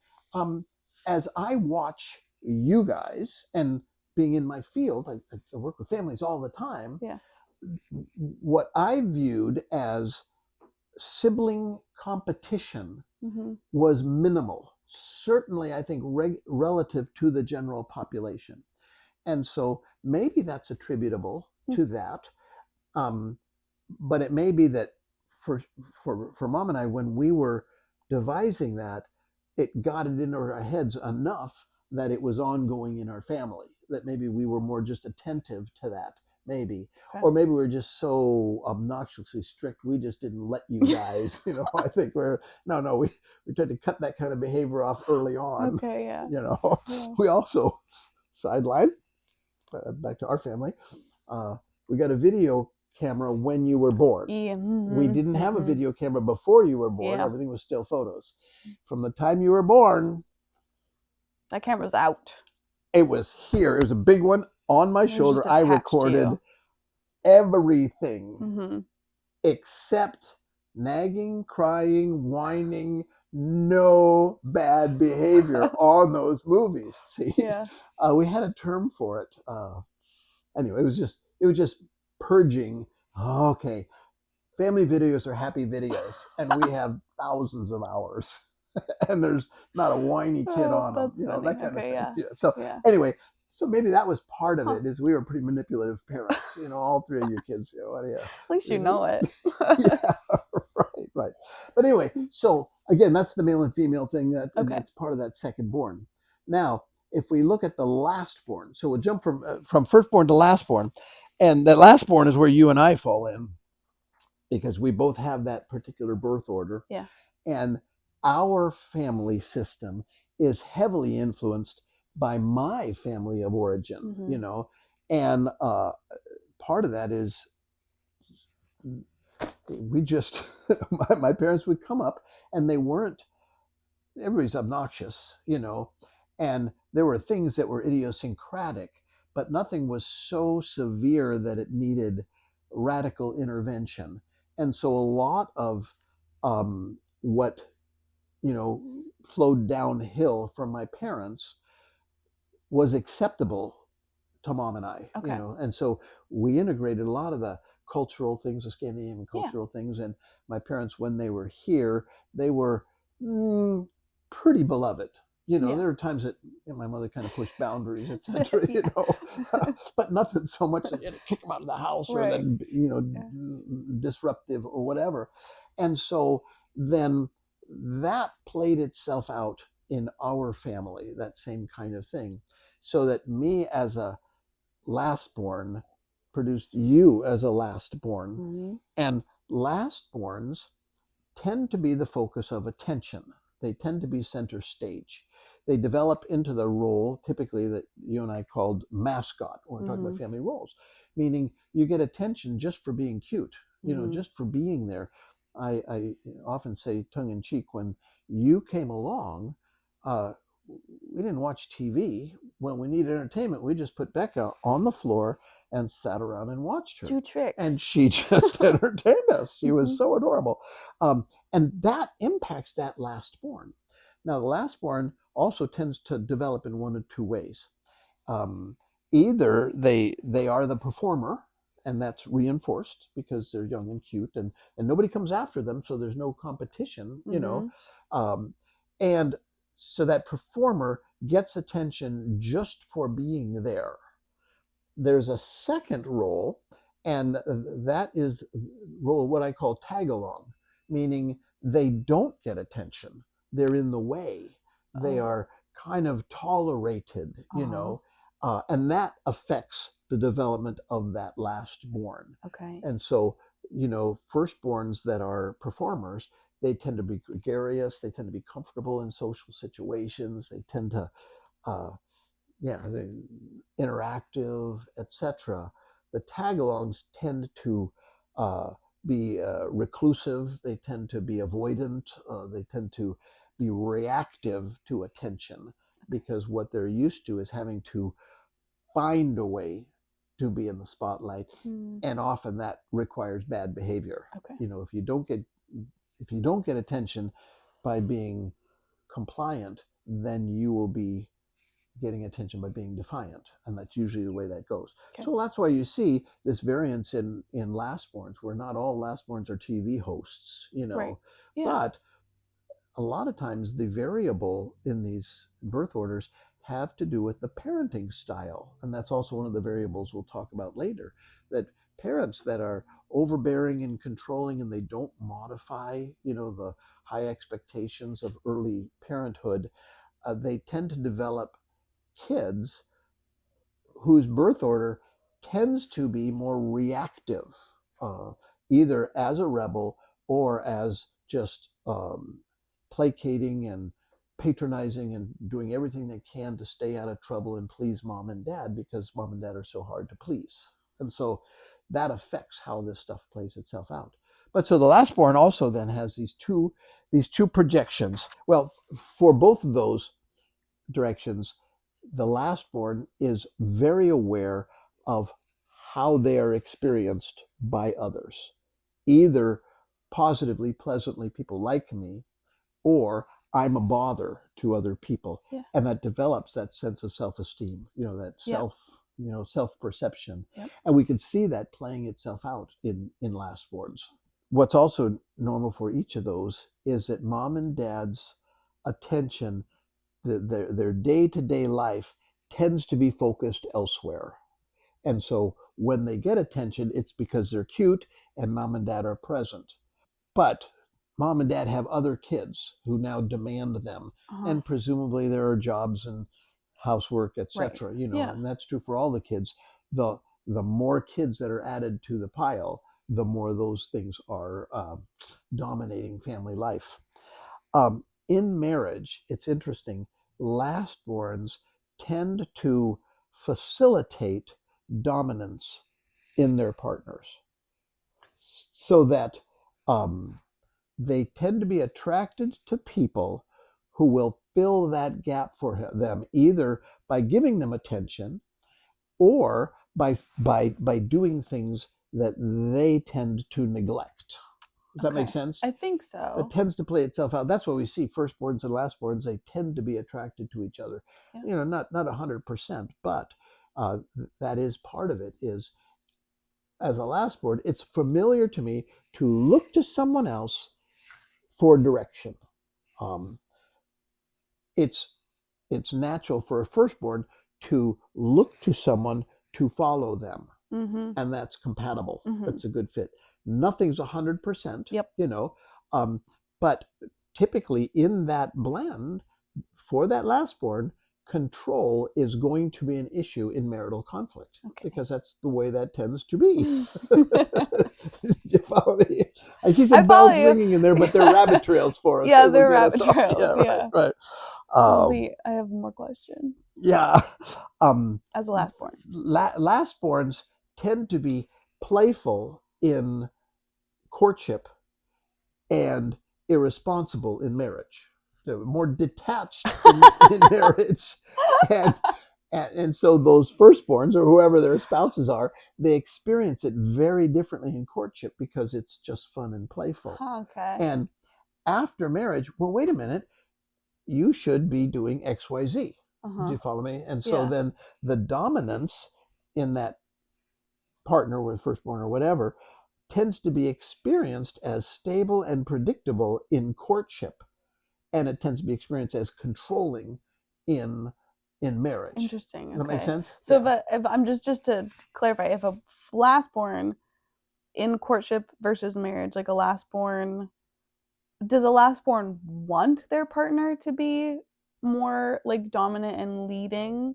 as I watch you guys and being in my field, I work with families all the time. What I viewed as sibling competition was minimal. Certainly, I think relative to the general population. And so maybe that's attributable to that. But it may be that for Mom and I, when we were devising that, it got it into our heads enough that it was ongoing in our family, that maybe we were more just attentive to that. Maybe. Or maybe we're just so obnoxiously strict, we just didn't let you guys, you know. I think we tried to cut that kind of behavior off early on. You know. We also, sideline, back to our family, we got a video camera when you were born. We didn't have a video camera before you were born. Everything was still photos. From the time you were born, that camera's out. It was here. It was a big one on my shoulder. I recorded everything except nagging, crying, whining, no bad behavior on those movies. See, we had a term for it. Anyway, it was just purging. Okay, family videos are happy videos, and we have thousands of hours, and there's not a whiny kid on them. You know, that kind of thing. So anyway. So maybe that was part of it, is we were pretty manipulative parents, you know, all 3 of your kids. You know, at least you know it. Right. But anyway, so again, that's the male and female thing. That's part of that second born. Now, if we look at the last born, so we'll jump from firstborn to last born, and that last born is where you and I fall in, because we both have that particular birth order. And our family system is heavily influenced by my family of origin, you know, and part of that is we just, my parents would come up and they weren't, everybody's obnoxious, you know, and there were things that were idiosyncratic, but nothing was so severe that it needed radical intervention. And so a lot of what, you know, flowed downhill from my parents was acceptable to Mom and I, you know, and so we integrated a lot of the cultural things, the Scandinavian cultural things. And my parents, when they were here, they were pretty beloved, Yeah. There are times that my mother kind of pushed boundaries, etc. Yeah. But nothing so much that you had to kick them out of the house or Right. then Yeah. disruptive or whatever. And so then that played itself out in our family, that same kind of thing, so that me as a lastborn produced you as a lastborn, Hmm. and lastborns tend to be the focus of attention. They tend to be center stage. They develop into the role typically that you and I called mascot when we're talking about Hmm. family roles, meaning you get attention just for being cute, Hmm. just for being there. I often say tongue in cheek, when you came along, uh, we didn't watch TV. When we needed entertainment, we just put Becca on the floor and sat around and watched her. Do And tricks. she just entertained us. She was Hmm. so adorable. And that impacts that lastborn. Now, the lastborn also tends to develop in one of two ways. Um, Either they are the performer, and that's reinforced because they're young and cute, and nobody comes after them, so there's no competition, Hmm. um, and so that performer gets attention just for being there. There's a second role, and that is role what I call tag along, meaning they don't get attention. They're in the way. They Oh. are kind of tolerated, Uh-huh. and that affects the development of that lastborn. Okay. And so, firstborns that are performers, they tend to be gregarious. They tend to be comfortable in social situations. They tend to uh, yeah, interactive, etc. The tagalongs tend to uh, be reclusive. They tend to be avoidant. They tend to be reactive to attention Okay. because what they're used to is having to find a way to be in the spotlight, Mm. and often that requires bad behavior. Okay. If you don't get attention by being compliant, then you will be getting attention by being defiant, and that's usually the way that goes. Okay. So that's why you see this variance in lastborns, where not all lastborns are TV hosts, Right. Yeah. but a lot of times the variable in these birth orders have to do with the parenting style, and that's also one of the variables we'll talk about later. That parents that are overbearing and controlling, and they don't modify, the high expectations of early parenthood, they tend to develop kids whose birth order tends to be more reactive, uh, either as a rebel or as just placating and patronizing and doing everything they can to stay out of trouble and please mom and dad, because mom and dad are so hard to please. And so that affects how this stuff plays itself out. But so the lastborn also then has these two projections. Well, for both of those directions, the lastborn is very aware of how they are experienced by others, either positively, pleasantly, people like me, or I'm a bother to other people. Yeah. And that develops that sense of self-esteem, that Yep. self-perception. Yep. And we can see that playing itself out in lastborns. What's also normal for each of those is that mom and dad's attention, their day-to-day life tends to be focused elsewhere. And so when they get attention, it's because they're cute and mom and dad are present. But mom and dad have other kids who now demand them, Uh-huh. and presumably there are jobs and housework, Right. etc. Yeah. And that's true for all the kids. The more kids that are added to the pile, the more those things are dominating family life. In marriage, it's interesting, lastborns tend to facilitate dominance in their partners, so that um, they tend to be attracted to people who will fill that gap for them, either by giving them attention or by doing things that they tend to neglect. Does that make Okay. sense? I think That so. tends to play itself out. That's what we see. Firstborns and lastborns, they tend to be attracted to each other. Yeah. Not 100%, but that is part of it. Is, as a lastborn, it's familiar to me to look to someone else for direction. Um, it's it's natural for a firstborn to look to someone to follow them, and that's compatible. That's a good fit. Nothing's 100%, Yep. but typically in that blend, for that lastborn, control is going to be an issue in marital conflict, because that's the way that tends to be. You follow me? I see some bells ringing in there, but they're rabbit trails for us. Yeah, they they're rabbit trails. Yeah, Yeah. right. I have more questions. Yeah. As a lastborn. Lastborns tend to be playful in courtship and irresponsible in marriage. They're more detached in marriage. And so those firstborns, or whoever their spouses are, they experience it very differently in courtship because it's just fun and playful. Okay. And after marriage, well, wait a minute, you should be doing XYZ. Do you follow me? And so then the dominance in that partner with firstborn or whatever tends to be experienced as stable and predictable in courtship, and it tends to be experienced as controlling in marriage. Interesting. Does that make sense? So if I'm just to clarify, if a lastborn in courtship versus marriage, like a lastborn, does a lastborn want their partner to be more like dominant and leading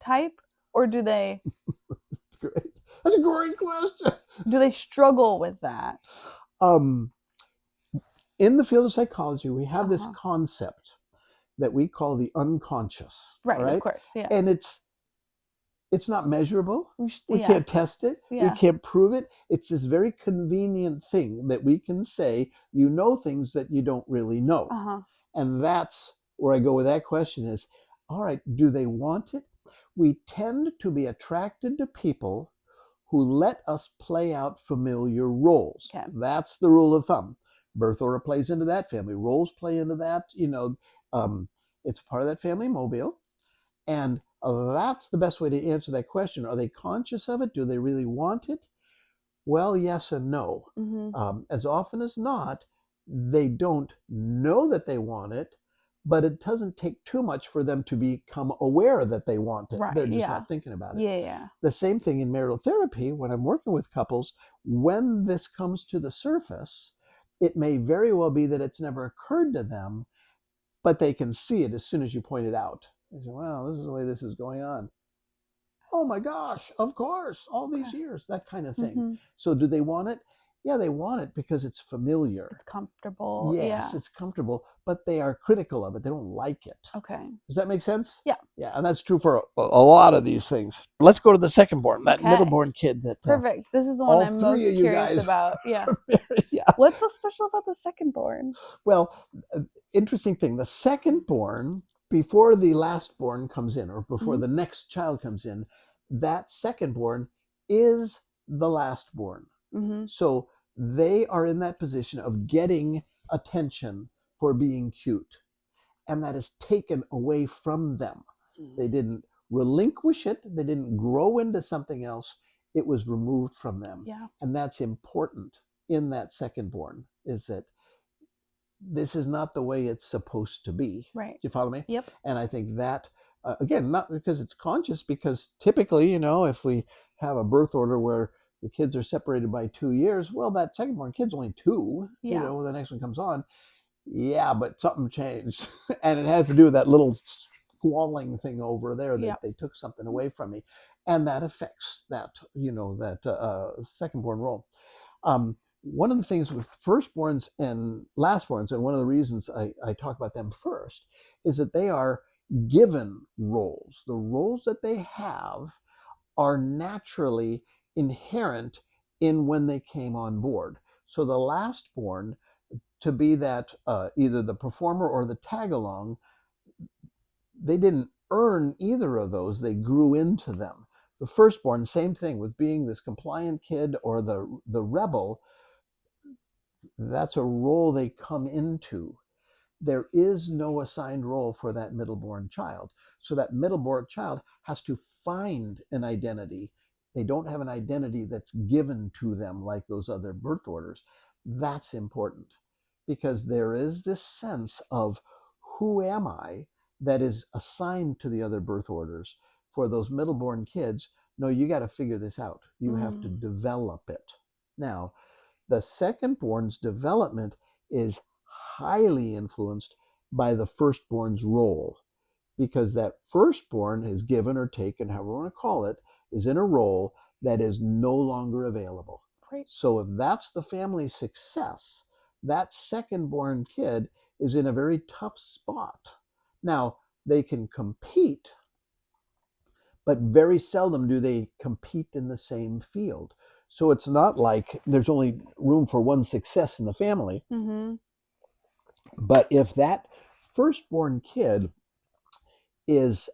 type, or do they? That's great. That's a great question. Do they struggle with that? In the field of psychology, we have this concept that we call the unconscious. Right, of course, yeah. And it's not measurable. We Yeah. can't test it. Yeah. We can't prove it. It's this very convenient thing that we can say, you know, things that you don't really know. And that's where I go with that question is, all right, do they want it? We tend to be attracted to people who let us play out familiar roles. Okay. That's the rule of thumb. Birth order plays into that. Family roles play into that. It's part of that family mobile. And that's the best way to answer that question. Are they conscious of it? Do they really want it? Well, yes and no. As often as not, they don't know that they want it, but it doesn't take too much for them to become aware that they want it. Right, They're just not thinking about it. Yeah. The same thing in marital therapy, when I'm working with couples, when this comes to the surface, it may very well be that it's never occurred to them, but they can see it as soon as you point it out. They say, wow, this is the way this is going on. Oh my gosh, of course, all these years, that kind of thing. So do they want it? Yeah, they want it because it's familiar. It's comfortable. Yes, it's comfortable, but they are critical of it. They don't like it. Okay. Does that make sense? Yeah. Yeah, and that's true for a lot of these things. Let's go to the secondborn, that middleborn kid. Perfect. This is the one I'm most curious about. Yeah. Yeah. What's so special about the secondborn? Well, interesting thing. The secondborn, before the lastborn comes in, or before the next child comes in, that secondborn is the lastborn. So they are in that position of getting attention for being cute, and that is taken away from them. They didn't relinquish it. They didn't grow into something else. It was removed from them. Yeah. And that's important in that secondborn, is that this is not the way it's supposed to be. Right. Do you follow me? Yep. And I think that, again, not because it's conscious, because typically, if we have a birth order where the kids are separated by 2 years, well, that secondborn kid's only 2, when the next one comes on. Yeah, but something changed. And it has to do with that little squalling thing over there that they took something away from me. And that affects that, secondborn role. One of the things with firstborns and lastborns, and one of the reasons I talk about them first, is that they are given roles. The roles that they have are naturally inherent in when they came on board. So the lastborn, to be that either the performer or the tag along, they didn't earn either of those. They grew into them. The firstborn, same thing with being this compliant kid or the rebel. That's a role they come into. There is no assigned role for that middleborn child. So that middleborn child has to find an identity. They don't have an identity that's given to them like those other birth orders. That's important, because there is this sense of, who am I? that is assigned to the other birth orders for those middle-born kids. No, you got to figure this out. You have to develop it. Now, the second-born's development is highly influenced by the firstborn's role, because that firstborn is given or taken, however you want to call it, is in a role that is no longer available. Right. So if that's the family success, that second-born kid is in a very tough spot. Now, they can compete, but very seldom do they compete in the same field. So it's not like there's only room for one success in the family. But if that firstborn kid is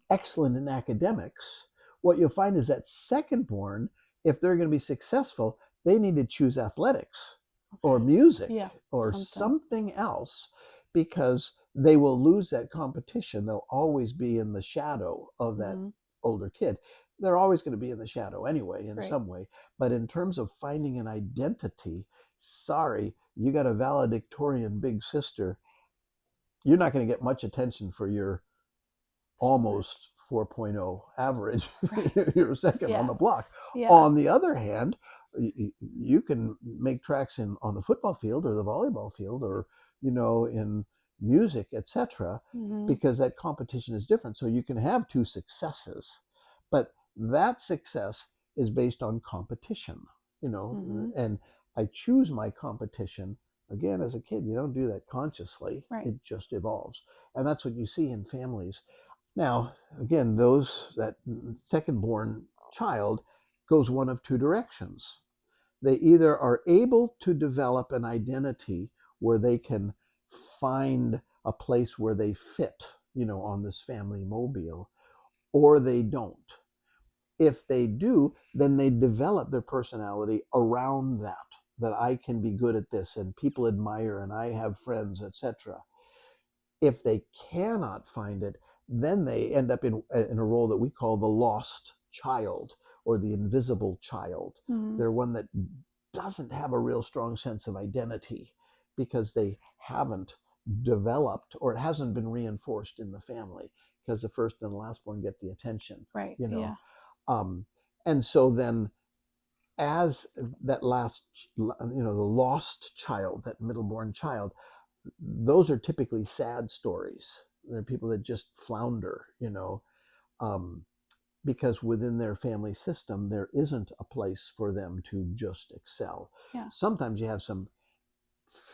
excellent in academics, what you'll find is that secondborn, if they're going to be successful, they need to choose athletics or music or something else, because they will lose that competition. They'll always be in the shadow of that older kid. They're always going to be in the shadow anyway, in some way. But in terms of finding an identity, sorry, you got a valedictorian big sister, you're not going to get much attention for your almost 4.0 average. You're second on the block. On the other hand, you can make tracks on the football field or the volleyball field, or in music, etc., because that competition is different. So you can have two successes, but that success is based on competition, and I choose my competition. Again, as a kid, you don't do that consciously. It just evolves. And that's what you see in families. Now, again, that second-born child goes one of two directions. They either are able to develop an identity where they can find a place where they fit, on this family mobile, or they don't. If they do, then they develop their personality around that I can be good at this and people admire and I have friends, etc. If they cannot find it, then they end up in a role that we call the lost child or the invisible child. They're one that doesn't have a real strong sense of identity because they haven't developed, or it hasn't been reinforced in the family, because the first and the last born get the attention. And so then, as that last, the lost child, that middle-born child, those are typically sad stories. They're people that just flounder, because within their family system, there isn't a place for them to just excel. Sometimes you have some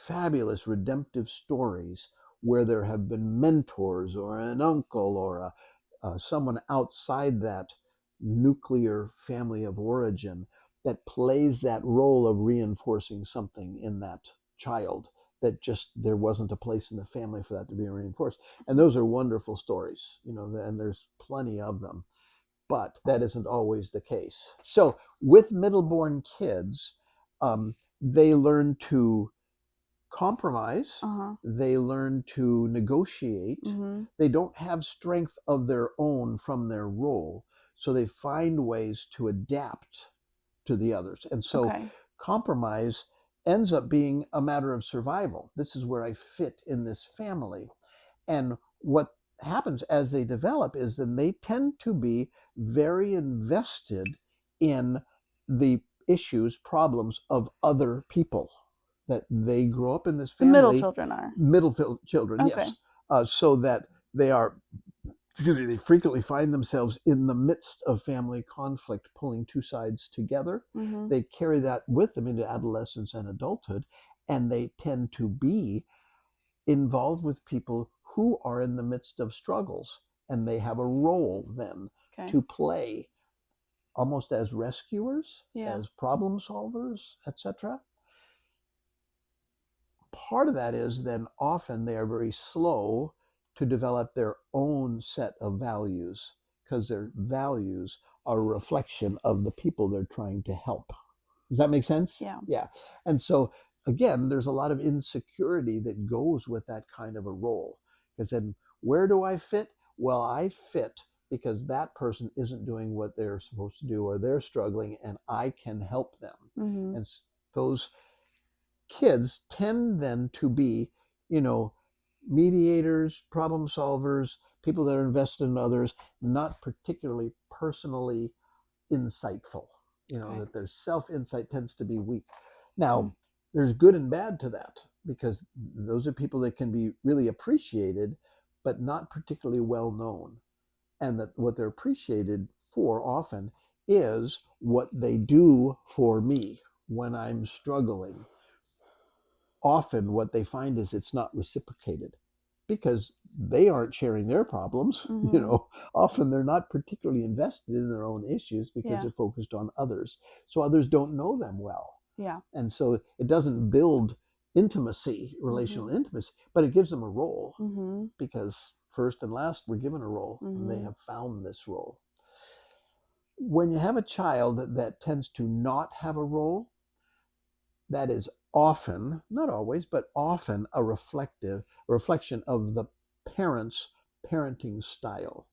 fabulous redemptive stories where there have been mentors or an uncle or someone outside that nuclear family of origin that plays that role of reinforcing something in that child that just there wasn't a place in the family for that to be reinforced. And those are wonderful stories, and there's plenty of them. But that isn't always the case. So with middle-born kids, they learn to compromise. They learn to negotiate. They don't have strength of their own from their role. So they find ways to adapt to the others. And so compromise ends up being a matter of survival. This is where I fit in this family. And what happens as they develop is then they tend to be very invested in the issues, problems of other people, that they grow up in this family. The middle children are. Middle children, yes. So that they frequently find themselves in the midst of family conflict, pulling two sides together. They carry that with them into adolescence and adulthood, and they tend to be involved with people who are in the midst of struggles, and they have a role then to play, almost as rescuers, as problem solvers, etc. Part of that is then often they are very slow to develop their own set of values, because their values are a reflection of the people they're trying to help. Does that make sense? Yeah. And so again, there's a lot of insecurity that goes with that kind of a role, because then where do I fit? Well, I fit because that person isn't doing what they're supposed to do, or they're struggling, and I can help them. And those kids tend then to be, mediators, problem solvers, people that are invested in others, not particularly personally insightful. Okay. That their self insight tends to be weak. Now, there's good and bad to that, because those are people that can be really appreciated, but not particularly well known. And that what they're appreciated for often is what they do for me when I'm struggling. Often what they find is it's not reciprocated, because they aren't sharing their problems. Often they're not particularly invested in their own issues because Yeah. they're focused on others. So others don't know them well. Yeah. And so it doesn't build intimacy, relational intimacy, but it gives them a role, because first and last we're given a role, and they have found this role. When you have a child that tends to not have a role, that is often, not always, but often a reflection of the parents' parenting style,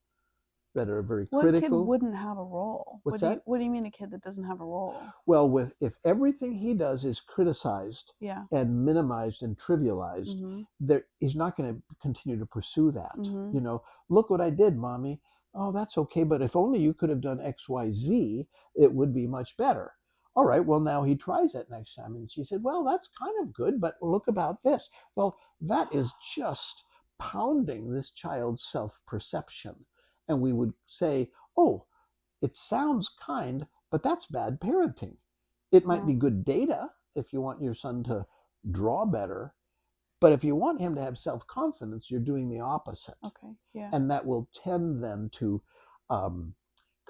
that are very What kid critical. wouldn't have a role? What's that? What do you mean a kid that doesn't have a role? Well, if everything he does is criticized Yeah. and minimized and trivialized, he's not going to continue to pursue that. Look what I did, mommy. Oh, that's okay, but if only you could have done X, Y, Z, it would be much better. All right, well, now he tries it next time. And she said, well, that's kind of good, but look about this. Well, that is just pounding this child's self-perception. And we would say, oh, it sounds kind, but that's bad parenting. It might be good data if you want your son to draw better, but if you want him to have self-confidence, you're doing the opposite. Okay. Yeah. And that will tend then to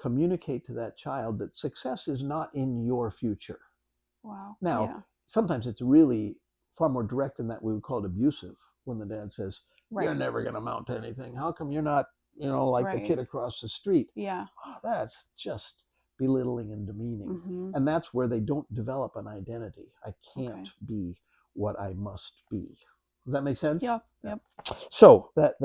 communicate to that child that success is not in your future. Wow. Now, sometimes it's really far more direct than that. We would call it abusive, when the dad says, you're never going to amount to anything. How come you're not, like the kid across the street? Yeah. Oh, that's just belittling and demeaning. And that's where they don't develop an identity. I can't be what I must be. Does that make sense? Yeah. Yep. So that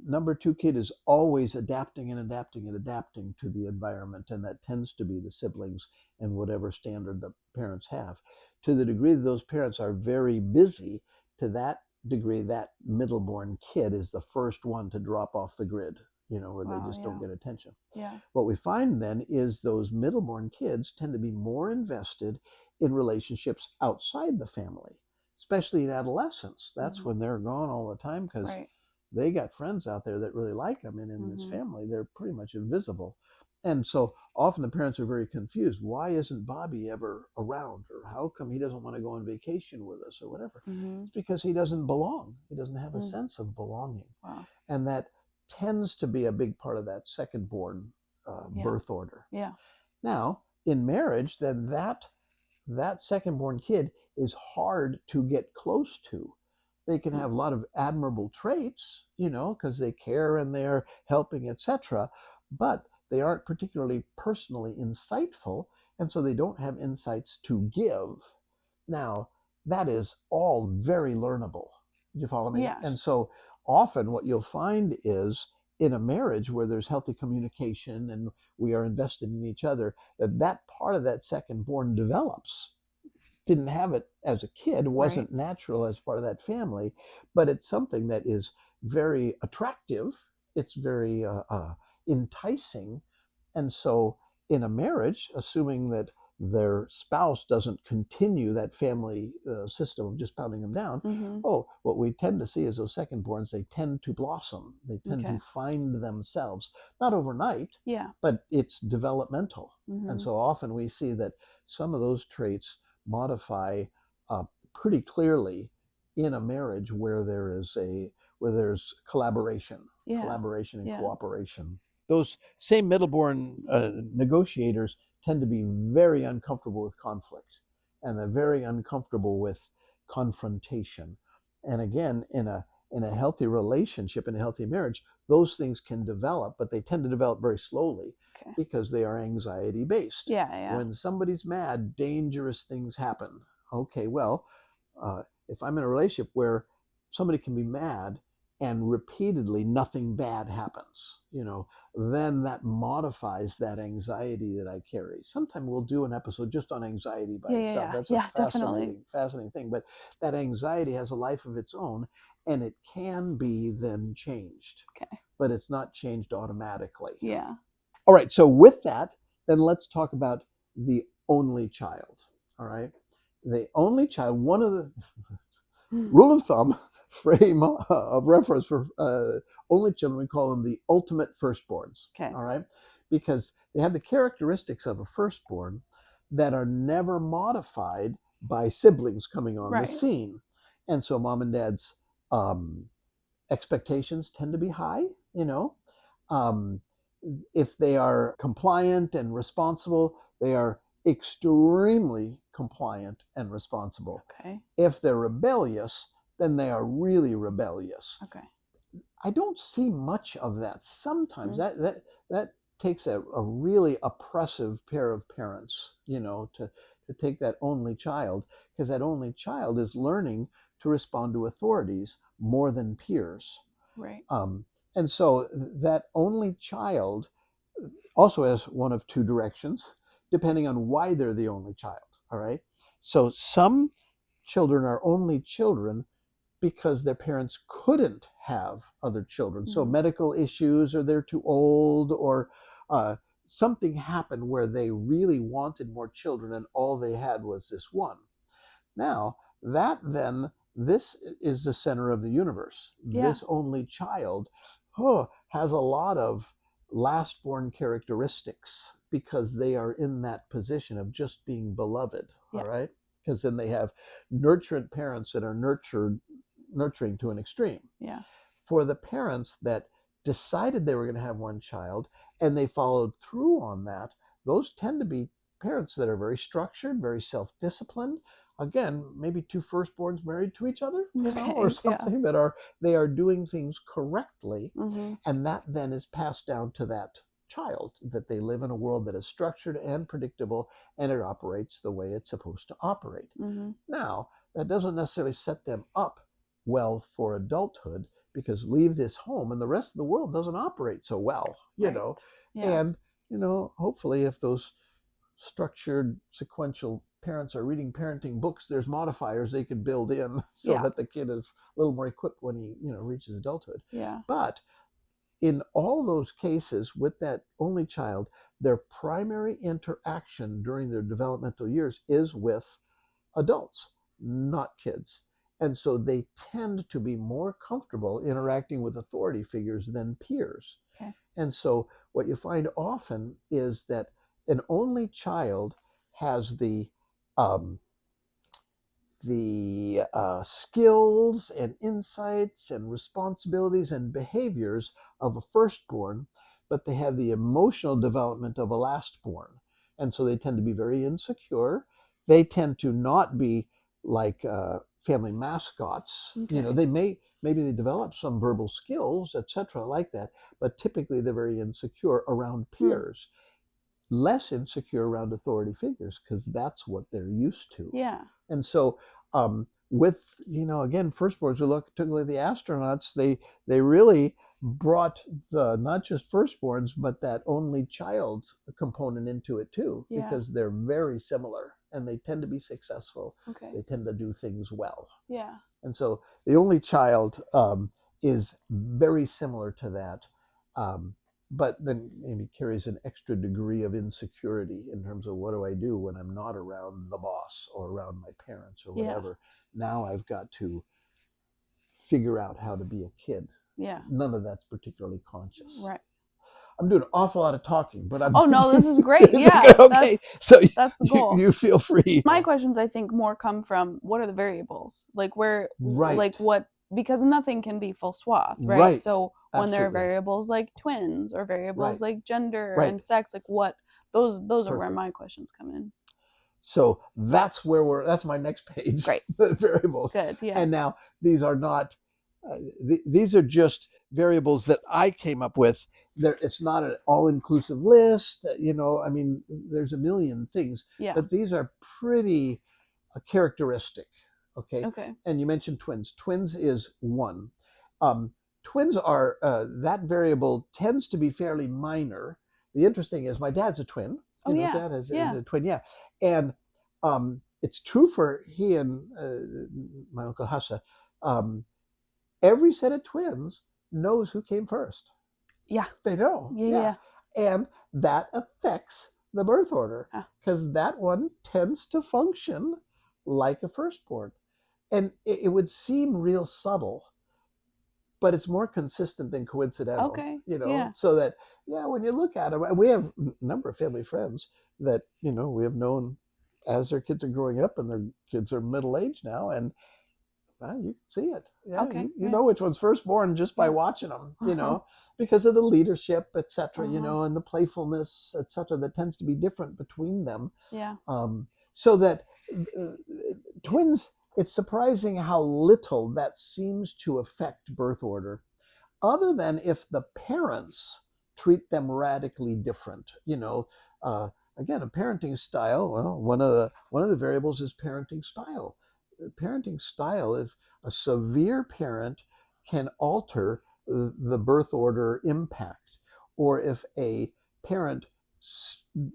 number two kid is always adapting and adapting and adapting to the environment, and that tends to be the siblings and whatever standard the parents have. To the degree that those parents are very busy, to that degree, that middle-born kid is the first one to drop off the grid, where they just don't get attention. Yeah. What we find then is those middle-born kids tend to be more invested in relationships outside the family, especially in adolescence. That's when they're gone all the time, because they got friends out there that really like them, and in this family, they're pretty much invisible. And so often the parents are very confused. Why isn't Bobby ever around? Or how come he doesn't want to go on vacation with us, or whatever? It's because he doesn't belong. He doesn't have a sense of belonging. Wow. And that tends to be a big part of that second born birth order. Yeah. Now, in marriage, then that second born kid is hard to get close to. They can have a lot of admirable traits, because they care and they're helping, etc. But they aren't particularly personally insightful, and so they don't have insights to give. Now, that is all very learnable. Do you follow me? Yes. And so often what you'll find is, in a marriage where there's healthy communication and we are invested in each other, that part of that second born develops. Didn't have it as a kid, wasn't natural as part of that family, but it's something that is very attractive. It's very enticing. And so in a marriage, assuming that their spouse doesn't continue that family system of just pounding them down, what we tend to see is those second borns, they tend to blossom. They tend to find themselves, not overnight, but it's developmental. And so often we see that some of those traits modify pretty clearly in a marriage where there's collaboration and cooperation. Those same middleborn negotiators tend to be very uncomfortable with conflict, and they're very uncomfortable with confrontation. And again, in a healthy relationship, in a healthy marriage, those things can develop, but they tend to develop very slowly because they are anxiety based. When somebody's mad, dangerous things happen. Okay, well, if I'm in a relationship where somebody can be mad and repeatedly nothing bad happens, then that modifies that anxiety that I carry. Sometime we'll do an episode just on anxiety by itself. That's a fascinating thing. But that anxiety has a life of its own, and it can be then changed, Okay. but it's not changed automatically. Yeah. All right, so with that, then let's talk about the only child. All right, the only child, one of the rule of thumb, frame of reference for only children, we call them the ultimate firstborns. Okay. All right, because they have the characteristics of a firstborn that are never modified by siblings coming on the Right. scene. And so mom and dad's um, expectations tend to be high, you know. Um, if they are compliant and responsible, they are extremely compliant and responsible. Okay. If they're rebellious, then they are really rebellious. Okay. I don't see much of that. Sometimes Mm. that takes a really oppressive pair of parents, to take that only child, because that only child is learning to respond to authorities more than peers. Right. And so that only child also has one of two directions, depending on why they're the only child. All right. So some children are only children because their parents couldn't have other children. So medical issues, or they're too old, or uh, something happened where they really wanted more children and all they had was this one. Now, this is the center of the universe. Yeah. This only child has a lot of last-born characteristics because they are in that position of just being beloved. Yeah. All right? Because then they have nurturant parents that are nurturing to an extreme. Yeah. For the parents that decided they were going to have one child and they followed through on that, those tend to be parents that are very structured, very self-disciplined. Again, maybe two firstborns married to each other, or something, that they are doing things correctly, and that then is passed down to that child, that they live in a world that is structured and predictable, and it operates the way it's supposed to operate. Now, that doesn't necessarily set them up well for adulthood, because leave this home and the rest of the world doesn't operate so well, Yeah. And hopefully, if those structured sequential parents are reading parenting books, there's modifiers they could build in so that the kid is a little more equipped when he reaches adulthood. Yeah. But in all those cases with that only child, their primary interaction during their developmental years is with adults, not kids. And so they tend to be more comfortable interacting with authority figures than peers. Okay. And so what you find often is that an only child has the skills and insights and responsibilities and behaviors of a firstborn, but they have the emotional development of a lastborn. And so they tend to be very insecure. They tend to not be like family mascots. Okay. Maybe they develop some verbal skills, etc., like that, but typically they're very insecure around peers. Less insecure around authority figures because that's what they're used to. Yeah. And so with again, firstborns, we took a look at the astronauts, they really brought the not just firstborns but that only child component into it too, because they're very similar and they tend to be successful. Okay. They tend to do things well. Yeah. And so the only child is very similar to that. But then maybe carries an extra degree of insecurity in terms of, what do I do when I'm not around the boss or around my parents or whatever? Now I've got to figure out how to be a kid. Yeah. None of that's particularly conscious. Right. I'm doing an awful lot of talking, but I'm. Oh no, this is great. Okay, so that's the goal. You feel free. My questions, I think, more come from, what are the variables? Like where, like what, because nothing can be full swath, right? So when there are variables like twins or variables like gender and sex, like what, those are where my questions come in. So that's that's my next page. Great. The variables. Good. Yeah. And now these are not, these are just variables that I came up with. It's not an all-inclusive list. I mean, there's a million things. Yeah. But these are pretty characteristic. Okay. Okay. And you mentioned twins. Twins is one. Twins are, that variable tends to be fairly minor. The interesting is my dad's a twin. Dad is a twin. Yeah. And it's true for he and my Uncle Hassa. every set of twins knows who came first. Yeah. They know. Yeah. Yeah. Yeah. And that affects the birth order Yeah. because that one tends to function like a firstborn. And it would seem real subtle, but it's more consistent than coincidental, Okay. you know, Yeah. so that, yeah, when you look at them, we have a number of family friends that, you know, we have known as their kids are growing up and their kids are middle aged now. And you can see it. Yeah, Okay. you Yeah. know which one's firstborn just by Yeah. watching them, you Uh-huh. know, because of the leadership, etc., you Uh-huh. know, and the playfulness, etc., that tends to be different between them. Yeah. So that uh, twins, it's surprising how little that seems to affect birth order, other than if the parents treat them radically different. You know, again, a parenting style. Well, one of the variables is parenting style. Parenting style, if a severe parent can alter the birth order impact, or if a parent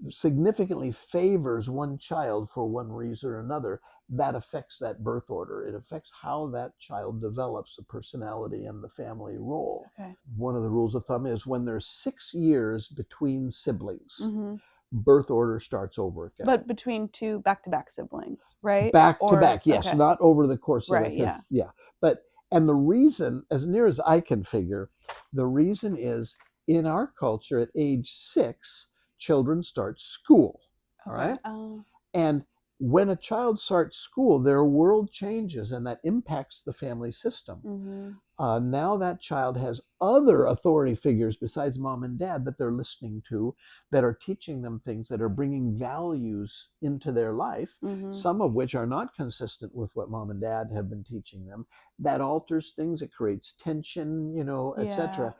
significantly favors one child for one reason or another, that affects that birth order. It affects how that child develops a personality and the family role. Okay. One of the rules of thumb is when there's 6 years between siblings, Mm-hmm. birth order starts over again. But between two back-to-back siblings, right? Back to Or back, yes, okay. not over the course of it, Right. Yeah. because yeah. But and the reason, as near as I can figure, the reason is in our culture at age 6, children start school. All Okay. right. And when a child starts school, their world changes and that impacts the family system. Mm-hmm. Now that child has other authority figures besides mom and dad that they're listening to, that are teaching them things, that are bringing values into their life, Mm-hmm. some of which are not consistent with what mom and dad have been teaching them. That alters things. It creates tension, you know, Yeah. etc.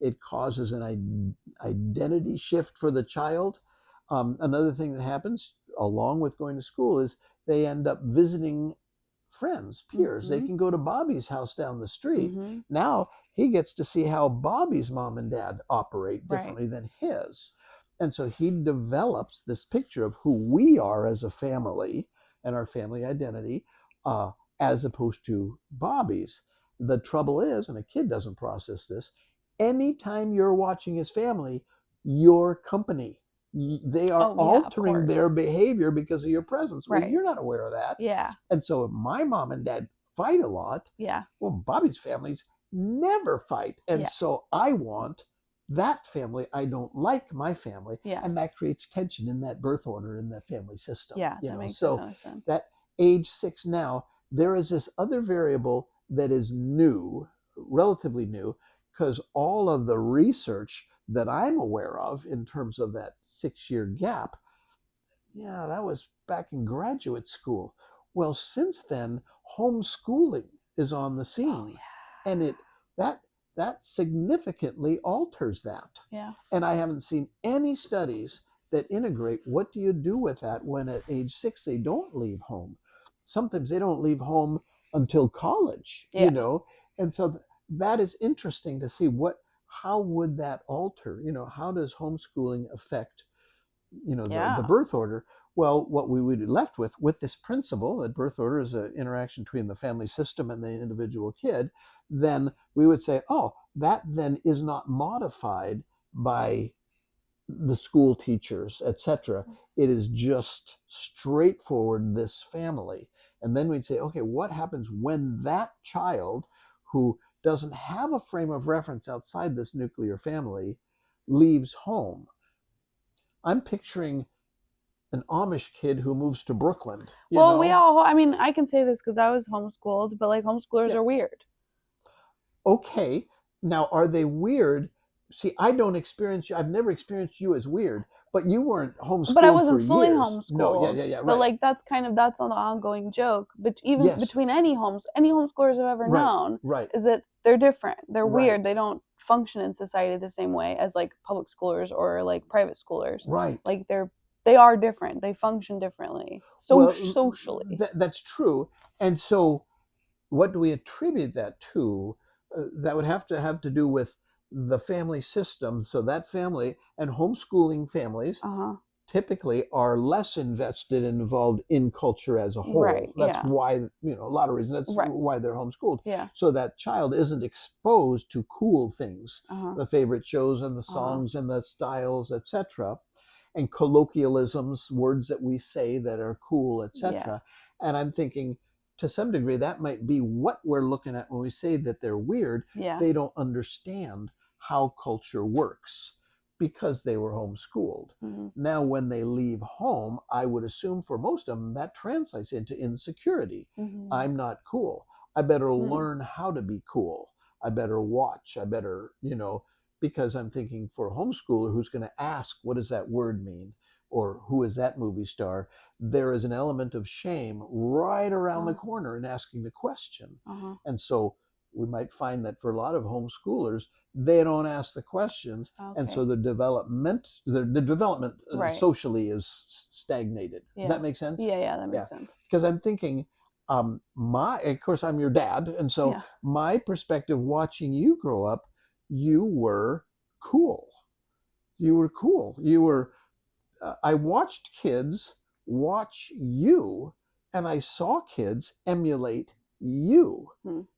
It causes an identity shift for the child. Another thing that happens along with going to school is they end up visiting friends, peers. They Mm-hmm. can go to Bobby's house down the street. Mm-hmm. Now he gets to see how Bobby's mom and dad operate Right. differently than his. And so he develops this picture of who we are as a family and our family identity, as opposed to Bobby's. The trouble is, and a kid doesn't process this, anytime you're watching his family, your company. They are Oh yeah, of altering course. their behavior because of your presence. Well, Right. you're not aware of that. Yeah. And so if my mom and dad fight a lot, Yeah. well, Bobby's families never fight. And Yeah. so I want that family. I don't like my family. Yeah. And that creates tension in that birth order in that family system. Yeah. You That know, makes a so ton of sense. that age 6 now, there is this other variable that is new, relatively new, because all of the research that I'm aware of in terms of that 6-year gap, yeah, that was back in graduate school. Well, since then, homeschooling is on the Oh scene, yeah. and that significantly alters that. Yeah. And I haven't seen any studies that integrate what do you do with that when at age 6 they don't leave home. Sometimes they don't leave home until college, Yeah. you know. And so that is interesting to see how would that alter, you know, how does homeschooling affect, you know, the Yeah. birth order. Well, what we would be left with this principle that birth order is an interaction between the family system and the individual kid, then we would say, oh, that then is not modified by the school teachers, etc. It is just straightforward this family. And then we'd say, okay, what happens when that child who doesn't have a frame of reference outside this nuclear family leaves home? I'm picturing an Amish kid who moves to Brooklyn, you Well, we know? all, I mean, I can say this because I was homeschooled, but like homeschoolers Yeah. are weird. Okay. Now, are they weird? See, I don't experience you. I've never experienced you as weird, but you weren't homeschooled But I for wasn't fully years. homeschooled. No, yeah, But right. like that's an ongoing joke. But even Yes. between any homeschoolers I've ever Right, known, right. is that they're different. They're Right. weird. They don't function in society the same way as like public schoolers or like private schoolers. Right. Like they are different. They function differently. So Well, socially. that's true. And so what do we attribute that to? That would have to do with the family system. So that family and homeschooling families, Uh-huh. typically are less invested and involved in culture as a Right. whole. That's Yeah. why, a lot of reasons. That's Right. why they're homeschooled. Yeah. So that child isn't exposed to cool things, the favorite shows and the songs and the styles, etc., and colloquialisms, words that we say that are cool, etc. And I'm thinking, to some degree, that might be what we're looking at when we say that they're weird. Yeah. They don't understand how culture works because they were homeschooled. Now, when they leave home, I would assume for most of them that translates into insecurity. I'm not cool. I better learn how to be cool. I better watch. I better, because I'm thinking for a homeschooler who's going to ask, what does that word mean? Or who is that movie star? There is an element of shame right around the corner in asking the question. And so we might find that for a lot of homeschoolers, they don't ask the questions, and so the development Right. socially is stagnated. Does that make sense? Yeah, that makes sense. Because I'm thinking, of course, I'm your dad, and so my perspective watching you grow up, you were cool. You were cool. You were. I watched kids watch you, and I saw kids emulate you.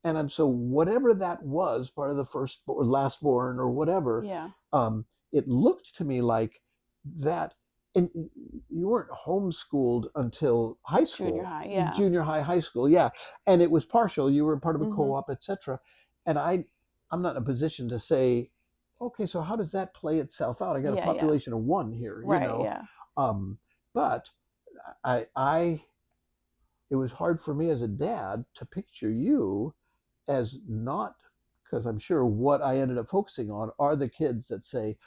And I'm so whatever that was, part of the first or last born or whatever. It looked to me like that. And you weren't homeschooled until high school, junior high, high school, and it was partial. You were part of a co-op, etc. And I'm not in a position to say, okay, so how does that play itself out? I got a population of one here, but it was hard for me as a dad to picture you as not, because I'm sure what I ended up focusing on are the kids that say,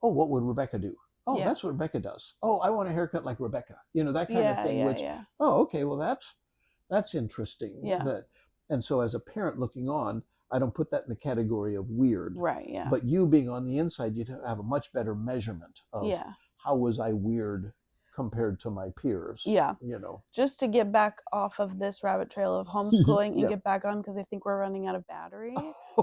oh, what would Rebecca do? Oh, that's what Rebecca does. Oh, I want a haircut like Rebecca. That kind of thing. Oh, okay, well, that's interesting. And so as a parent looking on, I don't put that in the category of weird. Right. Yeah. But you being on the inside, you'd have a much better measurement of how was I weird compared to my peers. Just to get back off of this rabbit trail of homeschooling and get back on, because I think we're running out of battery.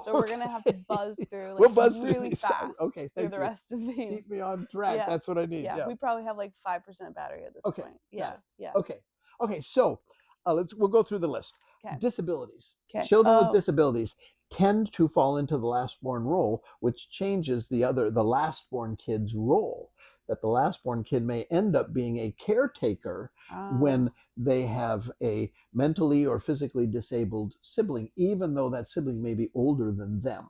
So we're gonna have to buzz through we'll buzz really fast through the you. rest of these. Keep me on track. That's what I need. We probably have 5% battery at this point. Okay. So we'll go through the list. Disabilities. Children with disabilities tend to fall into the last-born role, which changes the last-born kid's role. That the last-born kid may end up being a caretaker when they have a mentally or physically disabled sibling, even though that sibling may be older than them,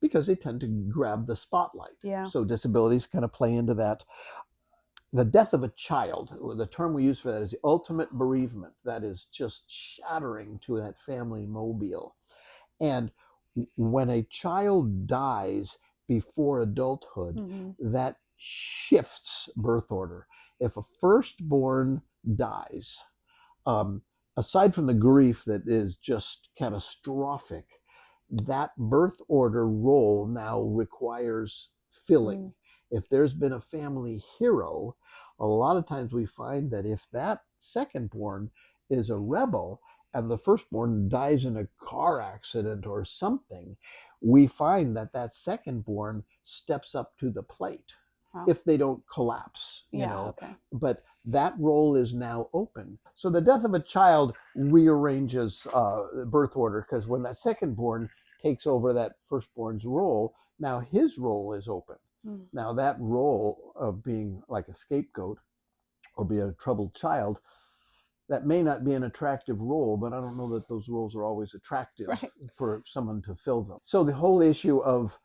because they tend to grab the spotlight. So disabilities kind of play into that. The death of a child, the term we use for that is the ultimate bereavement. That is just shattering to that family mobile. And when a child dies before adulthood, that shifts birth order. If a firstborn dies, aside from the grief that is just catastrophic, that birth order role now requires filling. If there's been a family hero, a lot of times we find that if that secondborn is a rebel and the firstborn dies in a car accident or something, we find that secondborn steps up to the plate. If they don't collapse, but that role is now open. So the death of a child rearranges birth order, because when that secondborn takes over that firstborn's role, now his role is open. Now that role of being like a scapegoat or be a troubled child, that may not be an attractive role, but I don't know that those roles are always attractive for someone to fill them. So the whole issue of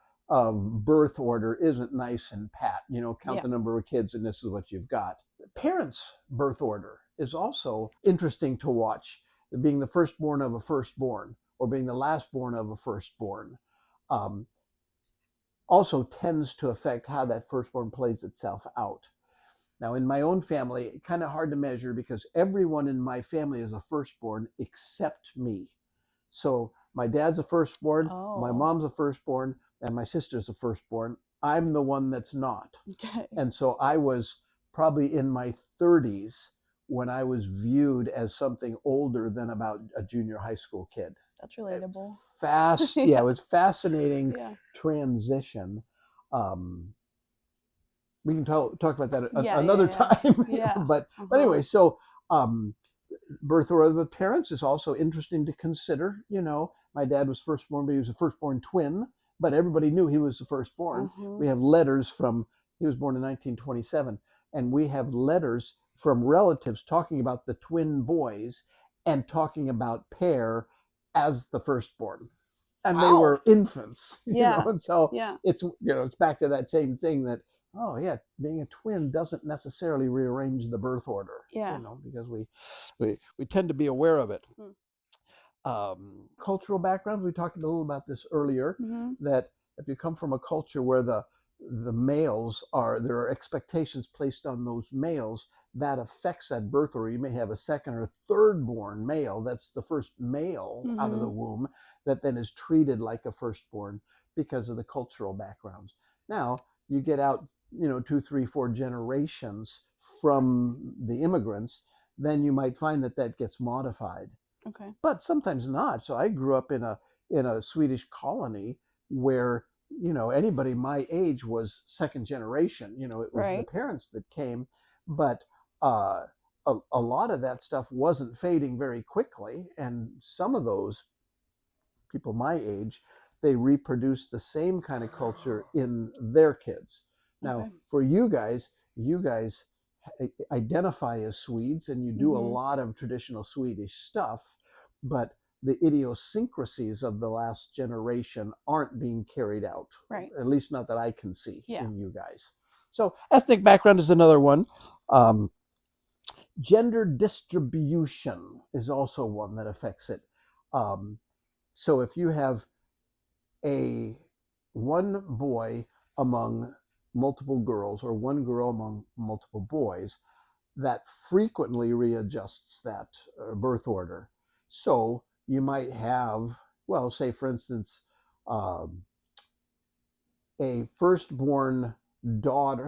birth order isn't nice and pat. Count the number of kids and this is what you've got. Parents' birth order is also interesting to watch. Being the firstborn of a firstborn or being the lastborn of a firstborn also tends to affect how that firstborn plays itself out. Now, in my own family, kind of hard to measure because everyone in my family is a firstborn except me. So my dad's a firstborn, my mom's a firstborn, and my sister's a firstborn. I'm the one that's not. And so I was probably in my 30s when I was viewed as something older than about a junior high school kid. That's relatable. It was fascinating transition. we can talk about that Yeah, another yeah, time. yeah. But Uh-huh. anyway, so um, birth order of the parents is also interesting to consider. My dad was firstborn, but he was a firstborn twin, but everybody knew he was the firstborn. Uh-huh. We have letters from, he was born in 1927, and we have letters from relatives talking about the twin boys and talking about Pear as the firstborn. And they Wow. were infants, Yeah. and so Yeah. it's back to that same thing that, oh yeah, being a twin doesn't necessarily rearrange the birth order, Yeah. because we tend to be aware of it. Hmm. Cultural backgrounds, we talked a little about this earlier, Mm-hmm. that if you come from a culture where the males there are expectations placed on those males, that affects that birth order. You may have a second or third born male, that's the first male out of Mm-hmm. the womb, that then is treated like a firstborn because of the cultural backgrounds. Now you get out, 2, 3, 4 generations from the immigrants, then you might find that gets modified, Okay. but sometimes not. So I grew up in a Swedish colony where, anybody my age was second generation. It was the Right. parents that came, but uh, a lot of that stuff wasn't fading very quickly, and some of those people my age, they reproduce the same kind of culture in their kids. Now, Okay. for you guys identify as Swedes and you do a Mm-hmm. lot of traditional Swedish stuff, but the idiosyncrasies of the last generation aren't being carried out, Right. at least not that I can see Yeah. in you guys. So, ethnic background is another one. Um, Gender distribution is also one that affects it. Um, so if you have a one boy among multiple girls or one girl among multiple boys, that frequently readjusts that birth order. So you might have, well, say for instance, um, a firstborn daughter.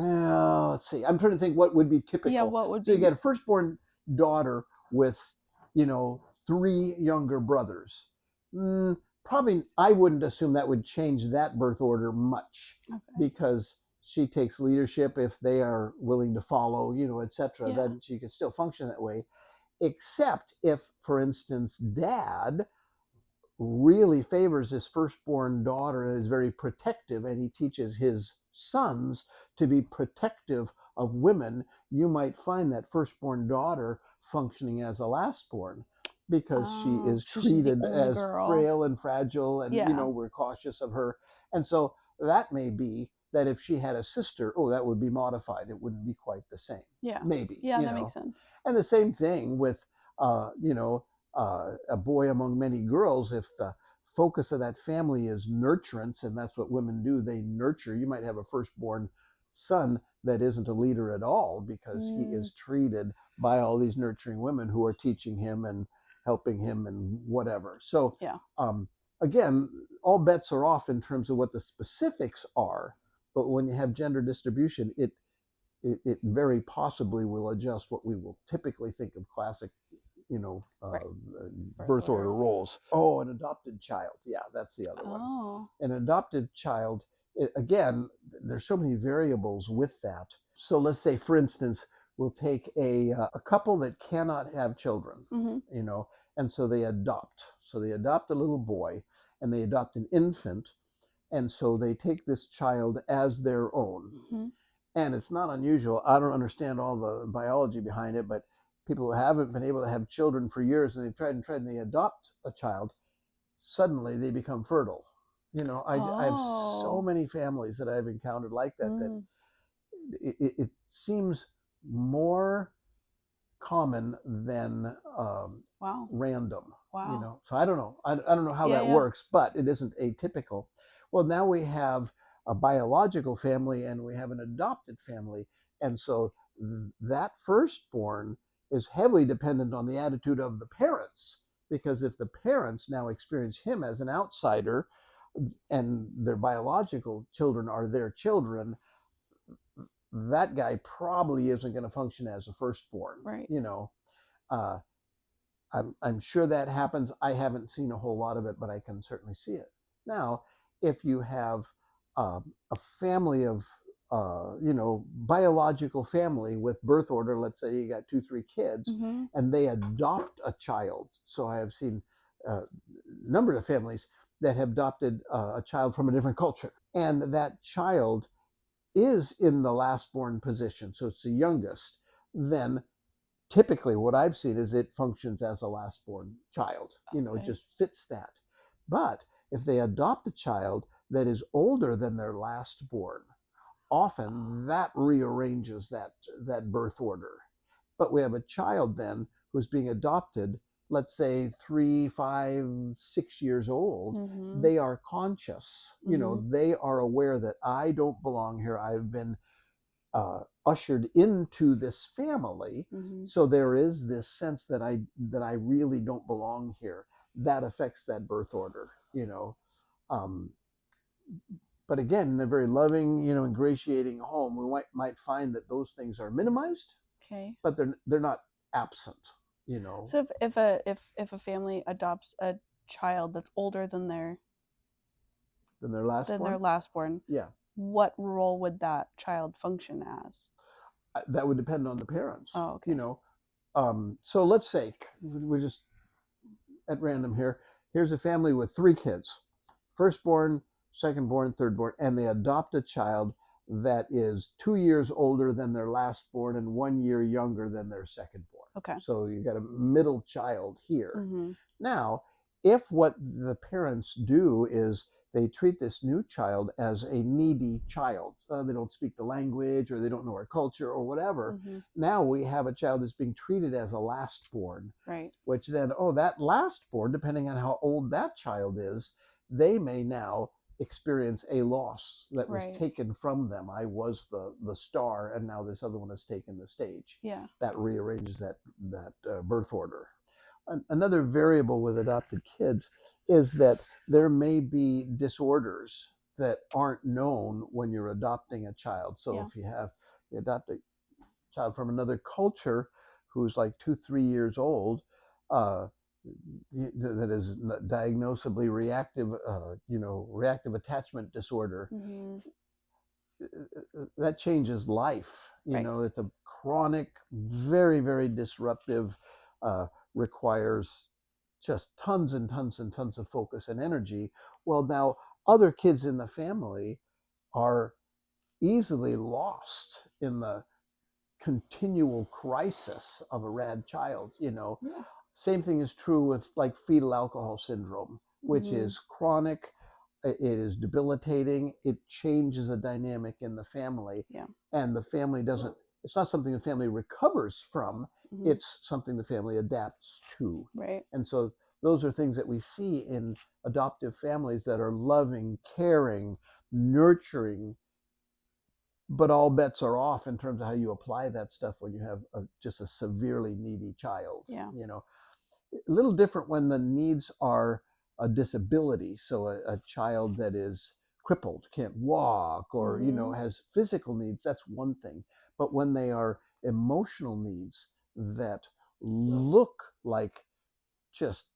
Let's see. I'm trying to think what would be Yeah. typical. What would So you be? get a firstborn daughter with, 3 younger brothers. Probably, I wouldn't assume that would change that birth order much, Okay. because she takes leadership if they are willing to follow, etc. Yeah. Then she could still function that way. Except if, for instance, dad really favors his firstborn daughter and is very protective, and he teaches his sons to be protective of women, you might find that firstborn daughter functioning as a lastborn because she Oh, is so she's the treated only as girl. frail and fragile, and Yeah. we're cautious of her. And so that may be that if she had a sister, oh, that would be modified. It wouldn't be quite the same. Yeah. Maybe, Yeah, that makes sense. and the same thing with, a boy among many girls. If the focus of that family is nurturance, and that's what women do, they nurture, you might have a firstborn son that isn't a leader at all because he Mm, is treated by all these nurturing women who are teaching him and helping him and whatever. So, yeah. again, all bets are off in terms of what the specifics are. But when you have gender distribution, it very possibly will adjust what we will typically think of classic, you know, uh, Right. Birth birth order. order roles. Oh, an adopted child. Yeah, that's the other one. Oh. An adopted child, again, there's so many variables with that. So let's say, for instance, we'll take a couple that cannot have children, Mm-hmm. you know, and so they adopt. So they adopt a little boy and they adopt an infant. And so they take this child as their own, Mm-hmm. and it's not unusual. I don't understand all the biology behind it, but people who haven't been able to have children for years and they've tried and tried and they adopt a child, suddenly they become fertile. I have so Oh. many families that I've encountered like that Mm. it seems more common than Wow. random. Wow. So I don't know. I don't know how Yeah, that yeah. works, but it isn't atypical. Well, now we have a biological family and we have an adopted family, and so that firstborn is heavily dependent on the attitude of the parents, because if the parents now experience him as an outsider and their biological children are their children, that guy probably isn't going to function as a firstborn. Right. Uh, I'm sure that happens. I haven't seen a whole lot of it, but I can certainly see it. Now, if you have a family of biological family with birth order. Let's say you got 2, 3 kids, Mm-hmm. and they adopt a child. So I have seen a number of families that have adopted a child from a different culture, and that child is in the last born position, so it's the youngest. Then typically what I've seen is it functions as a last born child. It Okay. just fits that. But if they adopt a child that is older than their last born, often that rearranges that birth order. But we have a child then who's being adopted, let's say 3, 5, 6 years old. Mm-hmm. They are conscious. Mm-hmm. They are aware that I don't belong here. I've been ushered into this family. Mm-hmm. So there is this sense that I really don't belong here. That affects that birth order. Um, but again, in a very loving, ingratiating home, we might find that those things are minimized, Okay. but they're not absent. You know, So if a family adopts a child that's older than their last than their born. last born, Yeah, what role would that child function as? that would depend on the parents. Oh, You okay. know, so let's say we're just at random here. Here's a family with 3 kids, firstborn, secondborn, thirdborn, and they adopt a child that is 2 years older than their lastborn and 1 year younger than their secondborn. Okay. So you got a middle child here. Mm-hmm. Now, if what the parents do is they treat this new child as a needy child, they don't speak the language or they don't know our culture or whatever, Mm-hmm. now we have a child that's being treated as a lastborn, Right. which then, that lastborn, depending on how old that child is, they may now experience a loss that was Right. taken from them. I was the star, and now this other one has taken the stage. Yeah. That rearranges that birth order. Another variable with adopted kids is that there may be disorders that aren't known when you're adopting a child. So Yeah. if you adopt a child from another culture who's like 2, 3 years old, uh, that is diagnosably reactive attachment disorder, Mm-hmm. that changes life. Right. It's a chronic, very, very disruptive, requires just tons and tons and tons of focus and energy. Well, now other kids in the family are easily lost in the continual crisis of a rad child. Yeah. Same thing is true with like fetal alcohol syndrome, which Mm-hmm. is chronic. It is debilitating. It changes a dynamic in the family, Yeah. and the family doesn't. It's not something the family recovers from. Mm-hmm. It's something the family adapts to. Right. And so those are things that we see in adoptive families that are loving, caring, nurturing, but all bets are off in terms of how you apply that stuff when you have just a severely needy child. Yeah. A little different when the needs are a disability. So a child that is crippled, can't walk, or Mm-hmm. has physical needs, that's one thing. But when they are emotional needs that look like just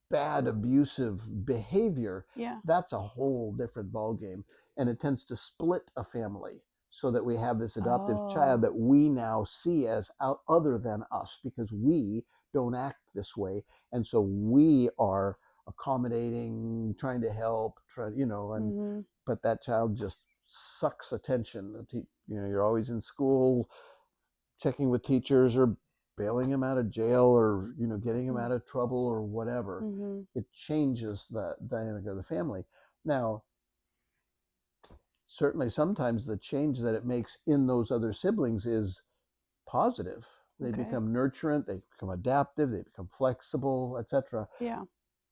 bad abusive behavior, Yeah. that's a whole different ballgame. And it tends to split a family so that we have this adoptive child Oh. that we now see as other than us because we don't act this way. And so we are accommodating, trying to help, and Mm-hmm. but that child just sucks attention. You're always in school checking with teachers or bailing him out of jail or getting him out of trouble or whatever. Mm-hmm. It changes the dynamic of the family. Now, certainly sometimes the change that it makes in those other siblings is positive. They Okay. become nurturant, they become adaptive, they become flexible, etc. Yeah.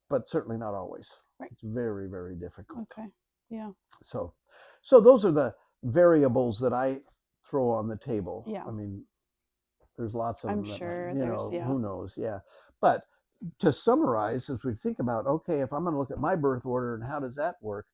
But certainly not always. Right. It's very, very difficult. Okay. Yeah. So those are the variables that I throw on the table. Yeah. I mean, there's lots of I'm them that sure there's who knows. Yeah. But to summarize, as we think about, okay, if I'm going to look at my birth order and how does that work,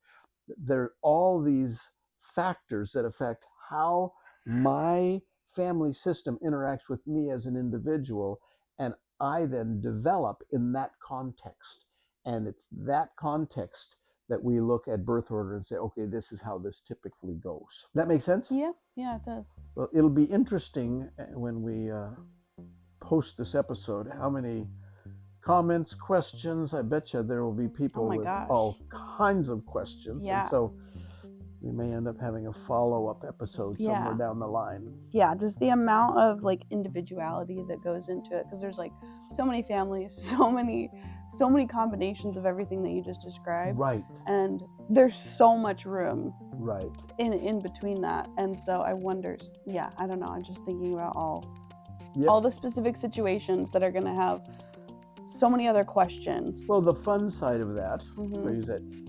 there are all these factors that affect how my family system interacts with me as an individual, and I then develop in that context. And it's that context that we look at birth order and say, okay, this is how this typically goes. That makes sense? Yeah, it does. Well, it'll be interesting when we post this episode, how many comments, questions. I bet you there will be people with gosh. all kinds of questions. Yeah. And so we may end up having a follow-up episode somewhere down the line. Yeah, just the amount of like individuality that goes into it, because there's like so many families, so many combinations of everything that you just described. Right. And there's so much room Right. in between that. And so I wonder, I don't know, I'm just thinking about all the specific situations that are going to have so many other questions. Well, the fun side of that,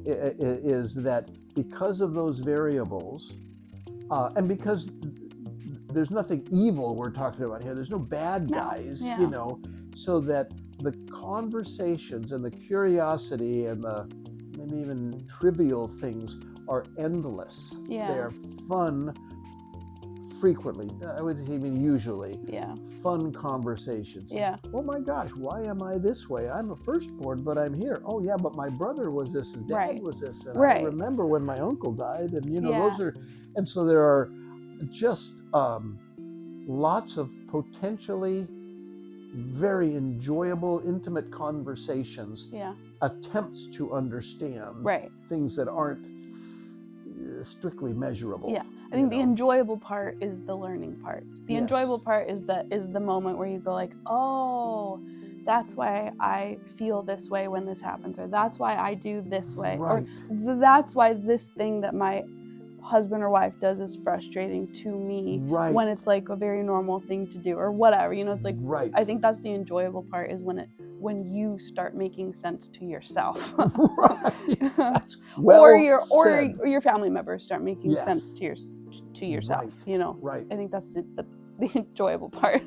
is that because of those variables, and because there's nothing evil we're talking about here, there's no bad guys, so that the conversations and the curiosity and the maybe even trivial things are endless. They're fun, frequently, I would say even usually, fun conversations. Oh my gosh, why am I this way? I'm a firstborn, but I'm here. Oh yeah, but my brother was this and dad was this, and I remember when my uncle died, and those are, and so there are just lots of potentially very enjoyable, intimate conversations, attempts to understand things that aren't strictly measurable. I think the enjoyable part is the learning part. The enjoyable part is the moment where you go like, oh, that's why I feel this way when this happens, or that's why I do this way, or that's why this thing that my husband or wife does is frustrating to me when it's like a very normal thing to do, or whatever. It's like, I think that's the enjoyable part, is when you start making sense to yourself. Or your family members start making sense to yourself. I think that's the enjoyable part.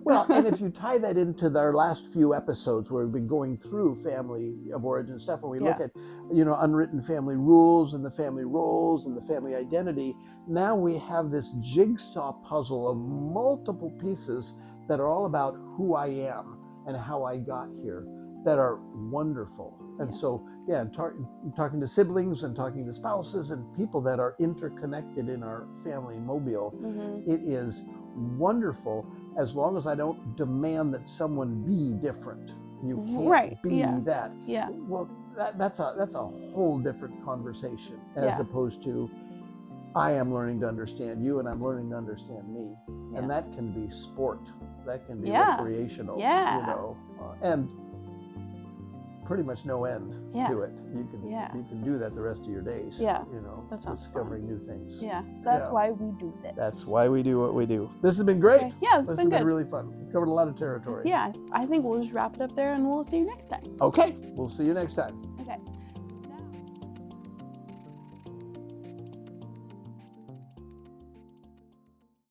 Well, and if you tie that into our last few episodes where we've been going through family of origin stuff, and we look at unwritten family rules and the family roles and the family identity, now we have this jigsaw puzzle of multiple pieces that are all about who I am and how I got here, that are wonderful. And so talking to siblings and talking to spouses and people that are interconnected in our family mobile, it is wonderful, as long as I don't demand that someone be different. You can't be that. Well, that's a whole different conversation, as opposed to I am learning to understand you and I'm learning to understand me. And that can be sport, that can be recreational, and pretty much no end to it. You can do that the rest of your days. Discovering new things. That's why we do this. That's why we do what we do. This has been great. Okay. Yeah, this has been really fun. We covered a lot of territory. I think we'll just wrap it up there, and we'll see you next time. Okay, we'll see you next time.